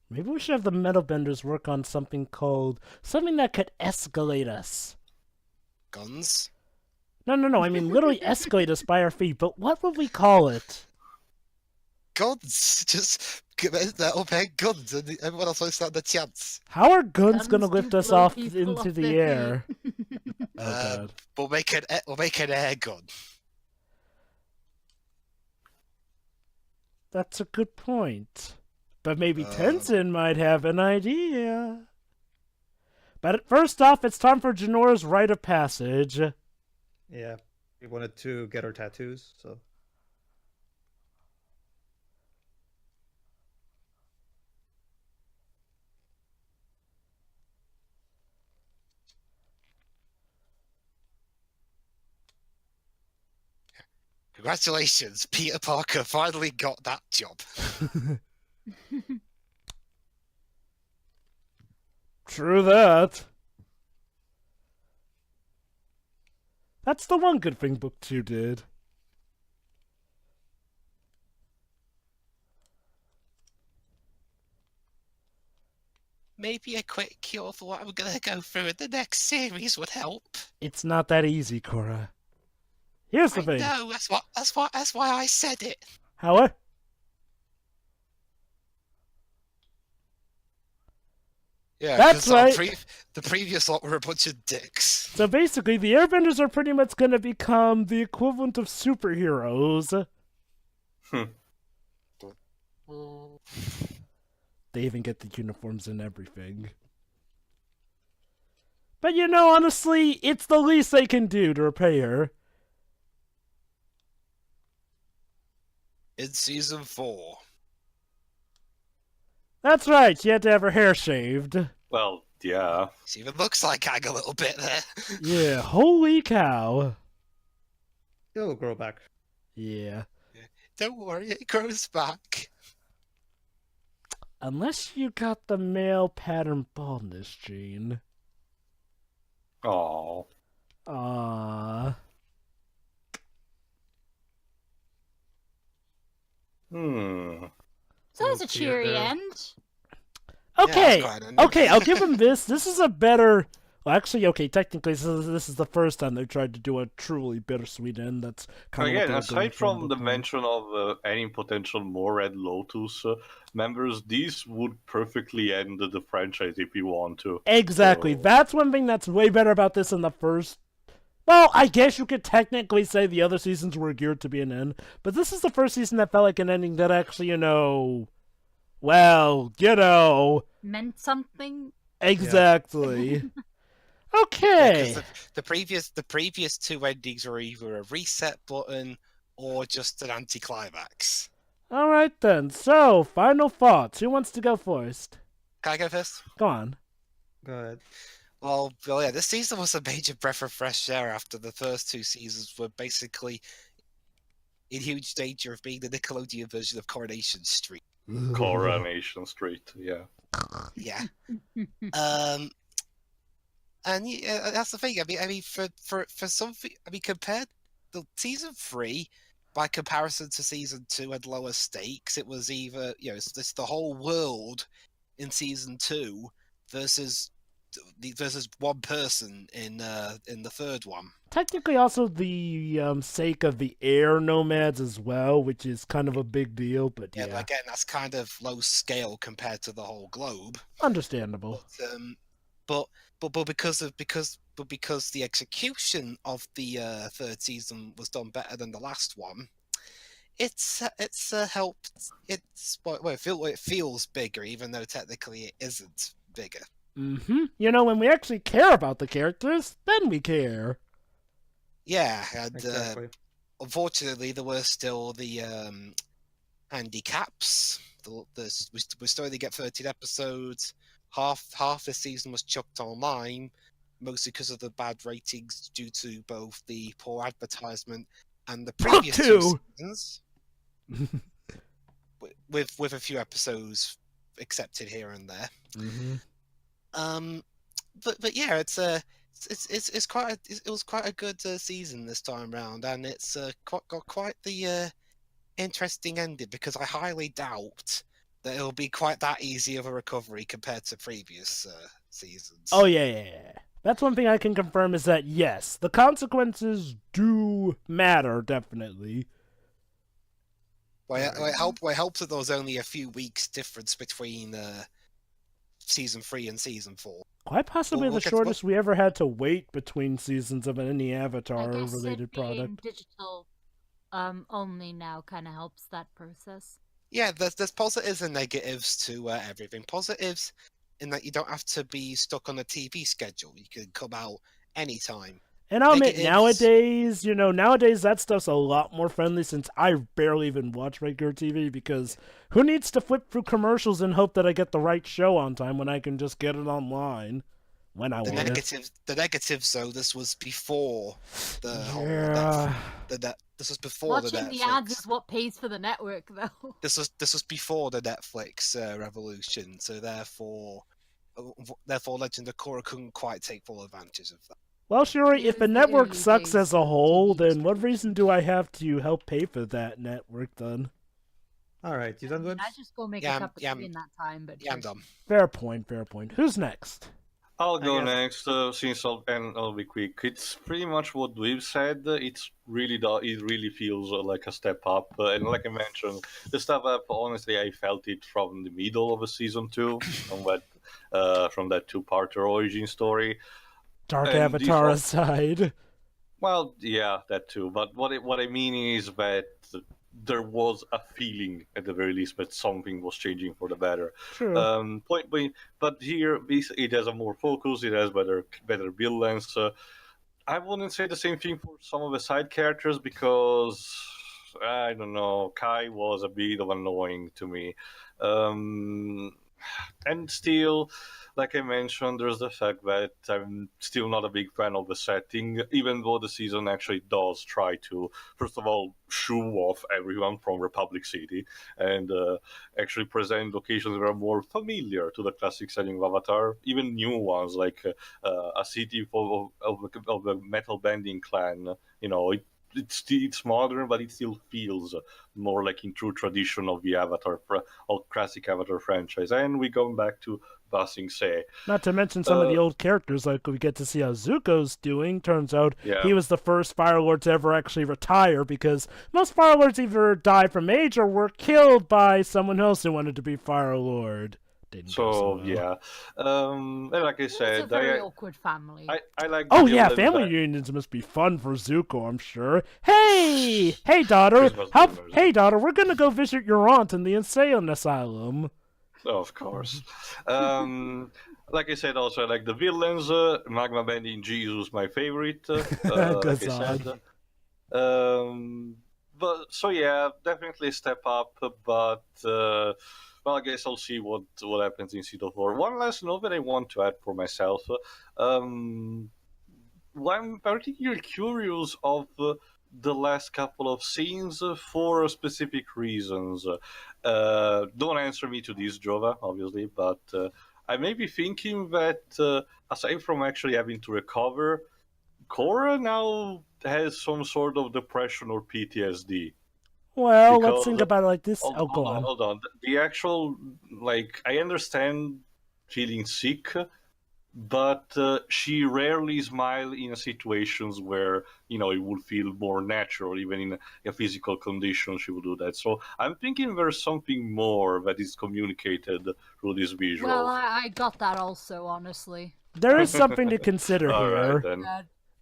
Maybe we should have the metal benders work on something that could escalate us. Guns? No, I mean literally escalate us by our feet, but what would we call it? Guns! Just that overhead guns, and everyone else won't stand a chance. How are guns Guns gonna do lift us blow off people into off the their air? feet. Oh god. We'll make an air gun. That's a good point. But maybe Tenzin might have an idea. But first off, it's time for Janora's rite of passage. Yeah, we wanted to get her tattoos, so. Congratulations, Peter Parker finally got that job. True that. That's the one good thing Book 2 did. Maybe a quick cure for what I'm gonna go through in the next series would help. It's not that easy, Korra. Here's the I thing. know, that's why I said it. However, Yeah, That's 'cause right. The previous lot were a bunch of dicks. so basically, the Airbenders are pretty much going to become the equivalent of superheroes. They even get the uniforms and everything. But you know, honestly, it's the least they can do to repay her. In season 4. That's right, she had to have her hair shaved. Well, yeah. She even looks like Hag a little bit there. Yeah, holy cow. It'll grow back. Yeah. Don't worry, it grows back. Unless you got the male pattern baldness gene. Oh. Aww. So that was a We'll see cheery it there. end. Okay, that's quite okay, I'll give him this. This is a better... Well, actually, okay, technically, this is the first time they've tried to do a truly bittersweet end. That's kind Again, of aside from the mention of any potential more Red Lotus members, these would perfectly end the franchise if you want to. Exactly. So- That's one thing that's way better about this than the first. Well, I guess you could technically say the other seasons were geared to be an end, but this is the first season that felt like an ending that actually, well, Meant something. exactly. Yeah, Okay. 'cause the previous two endings were either a reset button or just an anticlimax. All right then. So, final thoughts. Who wants to go first? Can I go first? Go on. Go ahead. Well, yeah, this season was a major breath of fresh air after the first two seasons were basically in huge danger of being the Nickelodeon version of Coronation Street. Coronation Street, yeah. Yeah. And yeah, that's the thing. I mean, for something, compared to season 3, by comparison to season 2, had lower stakes. It was either it's the whole world in season 2 versus one person in the third one. Technically, also the sake of the air nomads as well, which is kind of a big deal. But Yeah, yeah, but again, that's kind of low scale compared to the whole globe. understandable. But because the execution of the third season was done better than the last one, it's helped. It feels bigger, even though technically it isn't bigger. When we actually care about the characters, then we care. Yeah, and Exactly. unfortunately, there were still the handicaps. We still only get 13 episodes. Half the season was chucked online, mostly because of the bad ratings due to both the poor advertisement and the previous two seasons, with a few episodes accepted here and there. But yeah, it was quite a good season this time round, and it's got quite the interesting ending because I highly doubt that it'll be quite that easy of a recovery compared to previous seasons. Oh, yeah. That's one thing I can confirm is that, yes, the consequences do matter, definitely. Well, it helps that there was only a few weeks difference between season 3 and season 4. Quite possibly the shortest we ever had to wait between seasons of any Avatar-related product. Digital only now kind of helps that process. Yeah, there's positives and negatives to everything. Positives in that you don't have to be stuck on a TV schedule. You can come out anytime. And I'll admit, nowadays that stuff's a lot more friendly since I barely even watch regular TV because who needs to flip through commercials and hope that I get the right show on time when I can just get it online when I want it. The negatives, though, this was before the this was before Watching the Netflix. the ads is what pays for the network, though. This was before the Netflix revolution, so therefore Legend of Korra couldn't quite take full advantage of that. Well, Shuri, if the network sucks as a whole, then what reason do I have to help pay for that network, then? Alright, you done good? I just go make a cup of tea in that time, but... Yeah, I'm done. Fair point. Who's next? I'll go next, since I'll be quick. It's pretty much what we've said. It really feels like a step up. And like I mentioned, the step up, honestly, I felt it from the middle of a season 2, from that two-parter origin story. Dark Avatar aside. Well, yeah, that too. But what I mean is that there was a feeling, at the very least, that something was changing for the better. Sure. But here, it has a more focus. It has better villains. I wouldn't say the same thing for some of the side characters because I don't know. Kai was a bit of annoying to me, and still. Like I mentioned, there's the fact that I'm still not a big fan of the setting, even though the season actually does try to, first of all, shoo off everyone from Republic City and actually present locations that are more familiar to the classic setting of Avatar, even new ones like a city of the metal bending clan. You know, it's modern, but it still feels more like in true tradition of the Avatar, of classic Avatar franchise. And we go back to Ba Sing Se. Not to mention some of the old characters, like we get to see how Zuko's doing. Turns out he was the first Fire Lord to ever actually retire, because most Fire Lords either die from age or were killed by someone else who wanted to be Fire Lord. And like I said, it's a very awkward family. I like. Family reunions must be fun for Zuko, I'm sure. Hey, daughter, we're gonna go visit your aunt in the insane asylum. Of course. Like I said, also I like the villains. Magma Bending Jesus, my favorite. Like I said. But so yeah, definitely a step up. But well, I guess I'll see what happens in Season 4. One last note that I want to add for myself. I'm particularly curious of the last couple of scenes for specific reasons. Don't answer me to this, Jova, obviously, but I may be thinking that aside from actually having to recover, Korra now has some sort of depression or PTSD. Well, let's think about it like this. Hold on. The actual, I understand feeling sick, but she rarely smiles in situations where, it would feel more natural. Even in a physical condition, she would do that. So I'm thinking there's something more that is communicated through this visual. Well, I got that also, honestly. There is something to consider here. Right, then.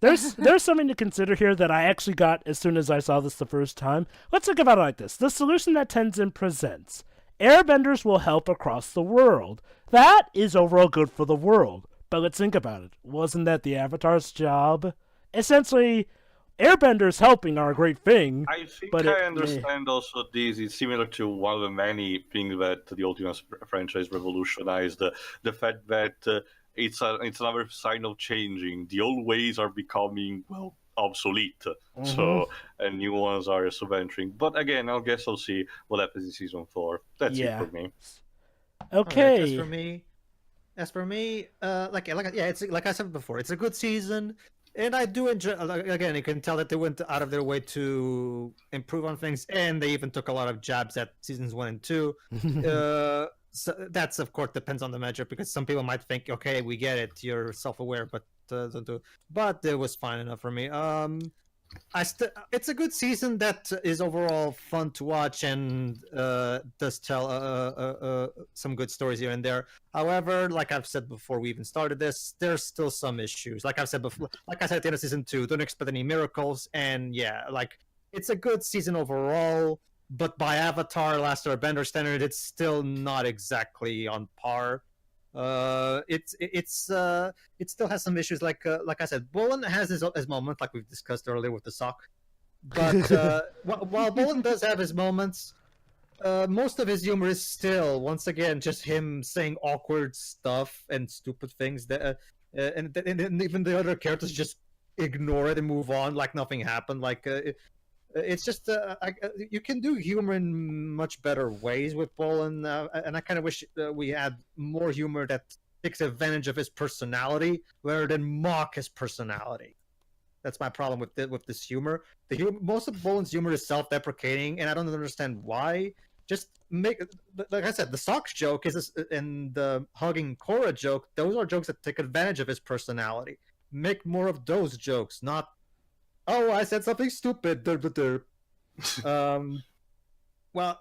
There's something to consider here that I actually got as soon as I saw this the first time. Let's think about it like this. The solution that Tenzin presents. Airbenders will help across the world. That is overall good for the world. But let's think about it. Wasn't that the Avatar's job? Essentially, airbenders helping are a great thing. I think I understand also this. It's similar to one of the many things that the Ultimate franchise revolutionized. The fact that it's another sign of changing. The old ways are becoming, obsolete. Mm-hmm. So, and new ones are entering. But again, I guess I'll see what happens in Season 4. That's it for me. Okay. As for me, it's like I said before, it's a good season. And I do enjoy. Again, you can tell that they went out of their way to improve on things, and they even took a lot of jabs at seasons 1 and 2. So that's of course depends on the measure, because some people might think, okay, we get it, you're self-aware, but don't do. But it was fine enough for me. It's a good season that is overall fun to watch and does tell some good stories here and there. However, like I've said before we even started this, there's still some issues. Like I've said before, like I said at the end of season 2, don't expect any miracles. And yeah, like it's a good season overall, but by Avatar Last Airbender standard, it's still not exactly on par. It still has some issues. Like I said, Bolin has his moment, like we've discussed earlier with the sock. But while Bolin does have his moments, most of his humor is still, once again, just him saying awkward stuff and stupid things that, and even the other characters just ignore it and move on like nothing happened. Like it's just you can do humor in much better ways with Bolin, and I kind of wish we had more humor that takes advantage of his personality rather than mock his personality. That's my problem with this humor. Most of Bolin's humor is self-deprecating, and I don't understand why. Just make, like I said, the socks joke is and the hugging Korra joke. Those are jokes that take advantage of his personality. Make more of those jokes, not, oh, I said something stupid. Well,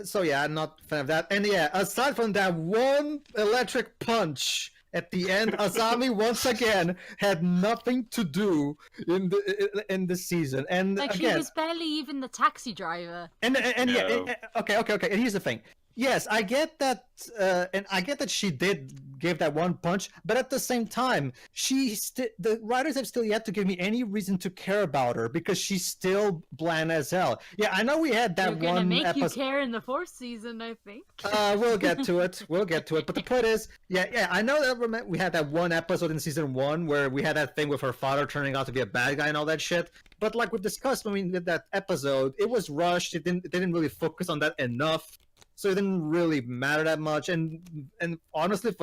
so yeah, I'm not a fan of that. And yeah, aside from that one electric punch at the end, Asami once again had nothing to do in the season. And Like, again, she was barely even the taxi driver. and No. yeah, okay. And here's the thing. Yes, I get that, and I get that she did give that one punch, but at the same time, the writers have still yet to give me any reason to care about her because she's still bland as hell. Yeah, I know we had that They're gonna one make episode. you care in the fourth season, I think. We'll get to it. But the point is, yeah, I know that we had that one episode in season 1 where we had that thing with her father turning out to be a bad guy and all that shit. But like we discussed when we did that episode, it was rushed. They didn't really focus on that enough. So it didn't really matter that much, and honestly,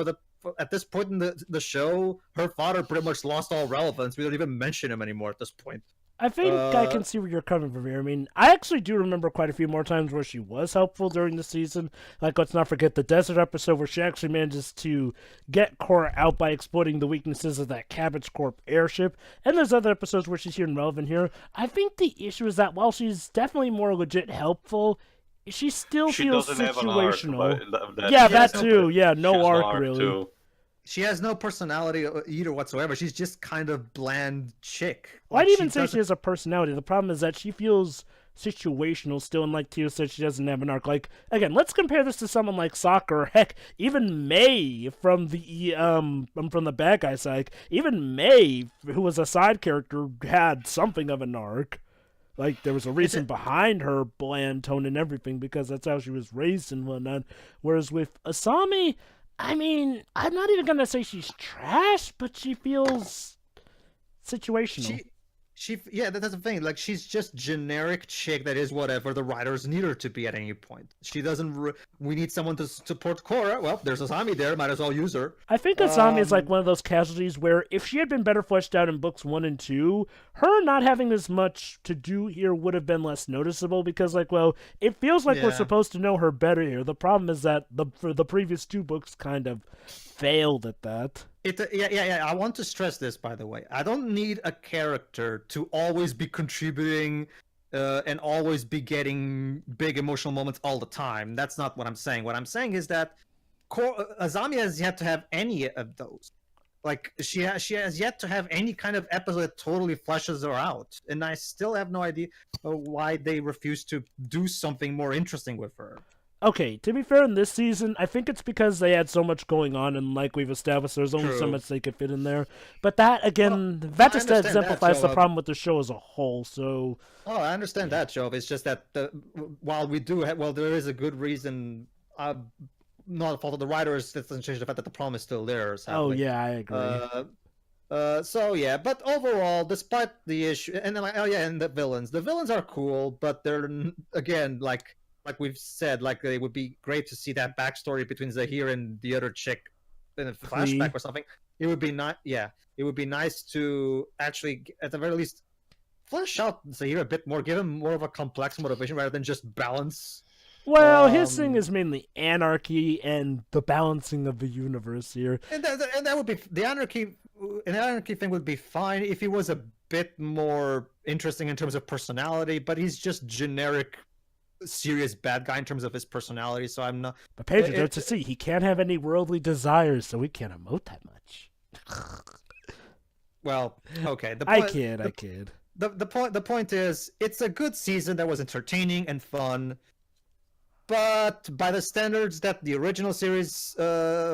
at this point in the show, her father pretty much lost all relevance. We don't even mention him anymore at this point. I think I can see where you're coming from here. I mean, I actually do remember quite a few more times where she was helpful during the season. Like, let's not forget the desert episode where she actually manages to get Korra out by exploiting the weaknesses of that Cabbage Corp airship. And there's other episodes where she's here and relevant here. I think the issue is that while she's definitely more legit helpful, she still feels doesn't have an arc, situational. but Yeah, She has that no- too. Yeah, she no has arc really. too. She has no personality either whatsoever. She's just kind of bland chick. Well, I'd Like, even say she doesn't- has a personality. The problem is that she feels situational still, and like Tio said, she doesn't have an arc. Like, again, let's compare this to someone like Sokka, or heck, even May from the bad guy side. Even May, who was a side character, had something of an arc. Like, there was a reason behind her bland tone and everything, because that's how she was raised and whatnot. Whereas with Asami, I mean, I'm not even gonna say she's trash, but she feels situational. Yeah, that's the thing. Like, she's just generic chick that is whatever the writers need her to be at any point. She doesn't. We need someone to support Korra. Well, there's Asami there. Might as well use her. I think Asami is like one of those casualties where if she had been better fleshed out in books 1 and 2, her not having as much to do here would have been less noticeable because, like, well, it feels like we're Yeah. supposed to know her better here. The problem is that for the previous 2 books kind of failed at that. Yeah. I want to stress this, by the way. I don't need a character to always be contributing and always be getting big emotional moments all the time. That's not what I'm saying. What I'm saying is that Azami has yet to have any of those. Like, she has yet to have any kind of episode that totally fleshes her out. And I still have no idea why they refuse to do something more interesting with her. Okay, to be fair, in this season, I think it's because they had so much going on, and like we've established, there's only so True. much they could fit in there. But that, again, Well, that I just understand that, exemplifies the Joe. problem with the show as a whole, so... Oh, I understand that, Joe. It's just that while we do there is a good reason, not a fault of the writers, that doesn't change the fact that the problem is still there. Oh, sadly. yeah, I agree. So yeah, but overall, despite the issue, and then and the villains are cool, but they're again like we've said, like it would be great to see that backstory between Zahir and the other chick in a flashback or something, it would be not. Yeah, it would be nice to actually, at the very least, flesh out Zahir a bit more, give him more of a complex motivation rather than just balance. Well, his thing is mainly anarchy and the balancing of the universe here. And that would be the anarchy. An anarchy thing would be fine if he was a bit more interesting in terms of personality, but he's just generic, serious bad guy in terms of his personality. So I'm not. But Pedro, don't you see, he can't have any worldly desires, so he can't emote that much. Well, okay. I kid. The point is, it's a good season that was entertaining and fun, but by the standards that the original series brought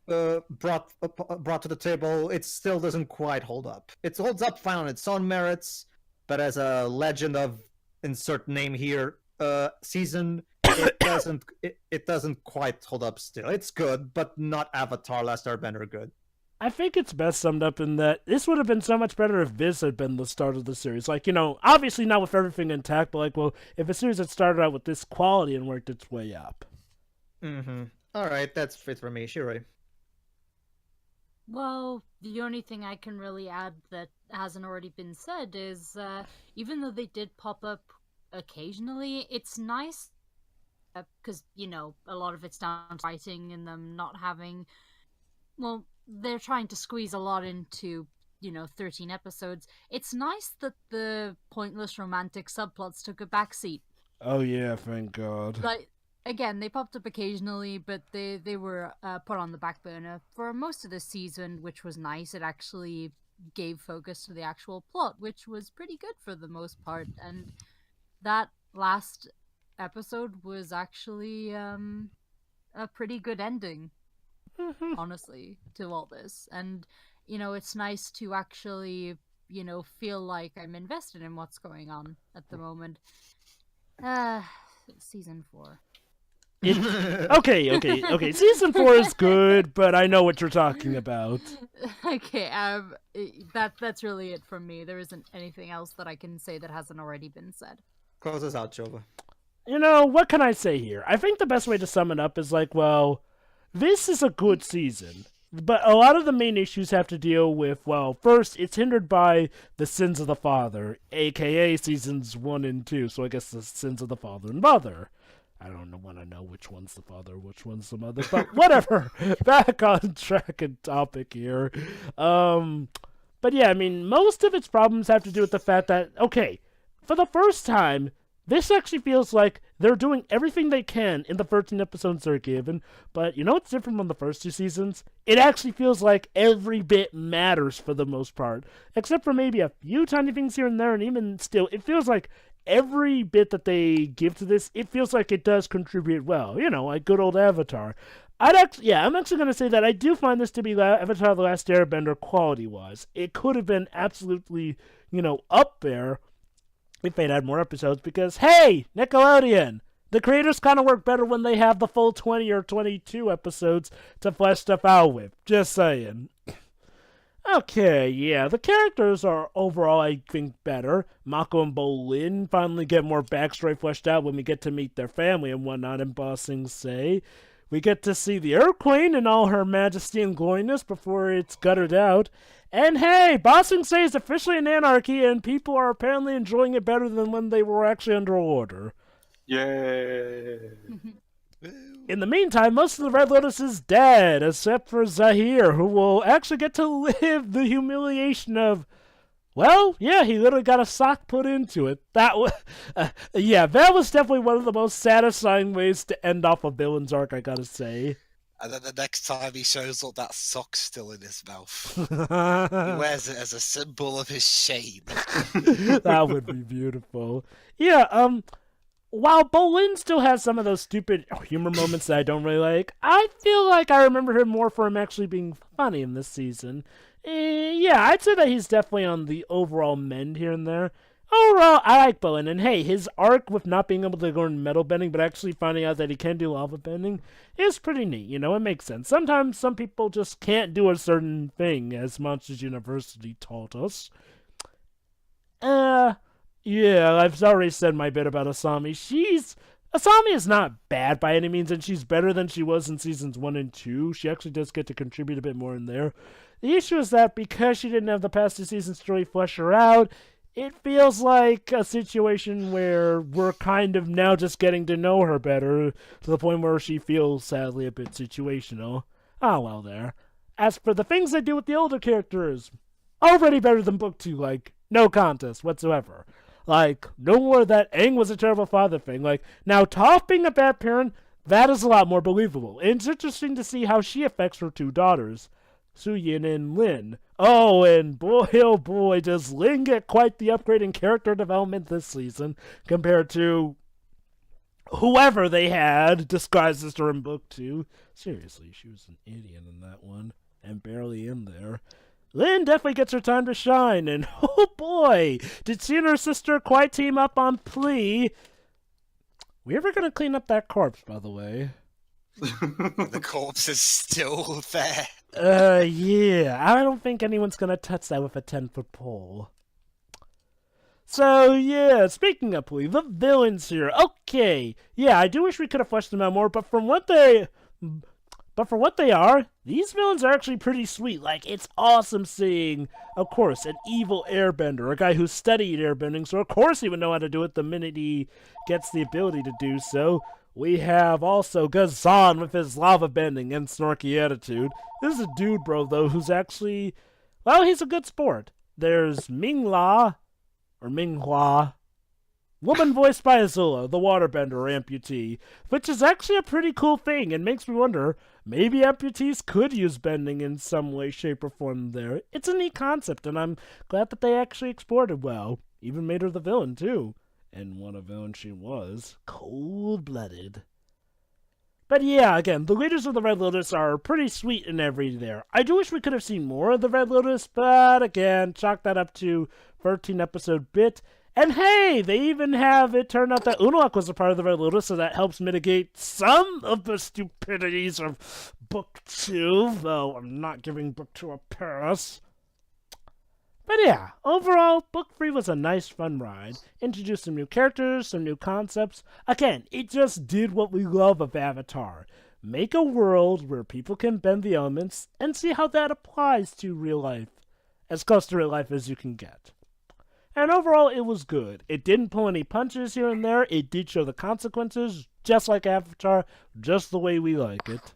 to the table, it still doesn't quite hold up. It holds up fine on its own merits, but as a Legend of insert name here season, it doesn't quite hold up still. It's good, but not Avatar Last Airbender good. I think it's best summed up in that this would have been so much better if this had been the start of the series. Like, obviously not with everything intact, but like, well, if a series had started out with this quality and worked its way up. Mm-hmm. All right, that's fit for me. Shiroi. Well, the only thing I can really add that hasn't already been said is, even though they did pop up occasionally, it's nice, because, a lot of it's down to writing and them not having, well, they're trying to squeeze a lot into, 13 episodes. It's nice that the pointless romantic subplots took a backseat. Oh yeah, thank God. Like, again, they popped up occasionally, but they were put on the back burner for most of the season, which was nice. It actually gave focus to the actual plot, which was pretty good for the most part. And that last episode was actually a pretty good ending, honestly, to all this. And, it's nice to actually, feel like I'm invested in what's going on at the moment. Season 4. Okay. Season 4 is good, but I know what you're talking about. Okay, that's really it from me. There isn't anything else that I can say that hasn't already been said. Close us out, Jova. What can I say here? I think the best way to sum it up is like, well, this is a good season, but a lot of the main issues have to deal with, well, first, it's hindered by the sins of the father, aka seasons 1 and 2, so I guess the sins of the father and mother. I don't want to know which one's the father, which one's the mother, but whatever. Back on track and topic here. But yeah, most of its problems have to do with the fact that, okay, for the first time, this actually feels like they're doing everything they can in the 13 episodes they're given, but what's different from the first 2 seasons? It actually feels like every bit matters for the most part, except for maybe a few tiny things here and there, and even still, it feels like every bit that they give to this, it feels like it does contribute well, like good old Avatar. I'm actually going to say that I do find this to be Avatar The Last Airbender quality-wise. It could have been absolutely, up there if they'd had more episodes, because, hey, Nickelodeon, the creators kind of work better when they have the full 20 or 22 episodes to flesh stuff out with. Just saying. Okay, yeah, the characters are overall, I think, better. Mako and Bolin finally get more backstory fleshed out when we get to meet their family and whatnot in Ba Sing Se. We get to see the Earth Queen in all her majesty and gloriness before it's gutted out. And hey, Ba Sing Se is officially an anarchy, and people are apparently enjoying it better than when they were actually under order. Yay! In the meantime, most of the Red Lotus is dead, except for Zahir, who will actually get to live the humiliation of, well, yeah, he literally got a sock put into it. That was definitely one of the most satisfying ways to end off a villain's arc, I gotta say. And then the next time he shows up, that sock's still in his mouth. He wears it as a symbol of his shame. That would be beautiful. Yeah, while Bolin still has some of those stupid humor moments that I don't really like, I feel like I remember him more for him actually being funny in this season. Yeah, I'd say that he's definitely on the overall mend here and there. Overall, I like Bolin, and hey, his arc with not being able to go in metal bending, but actually finding out that he can do lava bending, is pretty neat, it makes sense. Sometimes some people just can't do a certain thing, as Monsters University taught us. Yeah, I've already said my bit about Asami. She's Asami is not bad by any means, and she's better than she was in seasons 1 and 2. She actually does get to contribute a bit more in there. The issue is that because she didn't have the past 2 seasons to really flesh her out, it feels like a situation where we're kind of now just getting to know her better, to the point where she feels sadly a bit situational. Ah, well there. As for the things they do with the older characters, already better than Book 2, like, no contest whatsoever. Like, no more that Aang was a terrible father thing. Like, now Toph being a bad parent, that is a lot more believable. And it's interesting to see how she affects her 2 daughters, Suyin and Lin. Oh, and boy, oh boy, does Lin get quite the upgrade in character development this season, compared to whoever they had disguised as her in Book 2. Seriously, she was an idiot in that one, and barely in there. Lynn definitely gets her time to shine, and oh boy, did she and her sister quite team up on Plea. We ever gonna clean up that corpse, by the way? The corpse is still there. Yeah, I don't think anyone's gonna touch that with a 10-foot pole. So, yeah, speaking of Plea, the villains here. Okay, yeah, I do wish we could have fleshed them out more, but for what they are, these villains are actually pretty sweet. Like, it's awesome seeing, of course, an evil airbender, a guy who studied airbending, so of course he would know how to do it the minute he gets the ability to do so. We have also Gazan with his lava bending and snarky attitude. This is a dude, bro, though, who's actually, well, he's a good sport. There's Minghua, woman voiced by Azula, the waterbender or amputee, which is actually a pretty cool thing and makes me wonder, maybe amputees could use bending in some way, shape, or form there. It's a neat concept, and I'm glad that they actually explored it well. Even made her the villain, too. And what a villain she was. Cold-blooded. But yeah, again, the leaders of the Red Lotus are pretty sweet and every there. I do wish we could have seen more of the Red Lotus, but again, chalk that up to 13-episode bit. And hey, they even have it turned out that Unalaq was a part of the Red Lotus, so that helps mitigate some of the stupidities of Book 2, though I'm not giving Book 2 a pass. But yeah, overall, Book 3 was a nice fun ride. Introduced some new characters, some new concepts. Again, it just did what we love of Avatar. Make a world where people can bend the elements and see how that applies to real life. As close to real life as you can get. And overall, it was good. It didn't pull any punches here and there. It did show the consequences, just like Avatar, just the way we like it.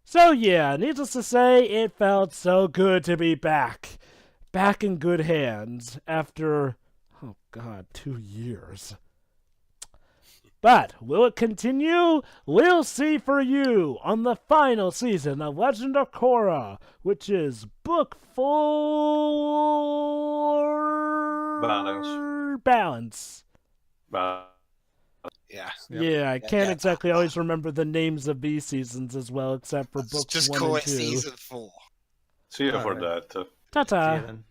So yeah, needless to say, it felt so good to be back. Back in good hands after, oh god, 2 years. But will it continue? We'll see for you on the final season of Legend of Korra, which is Book 4... Balance. Yeah. Yeah, I can't exactly always remember the names of these seasons as well, except for Books Just 1 call and it 2. season 4. See you for Alright. that. Ta-ta. See you then.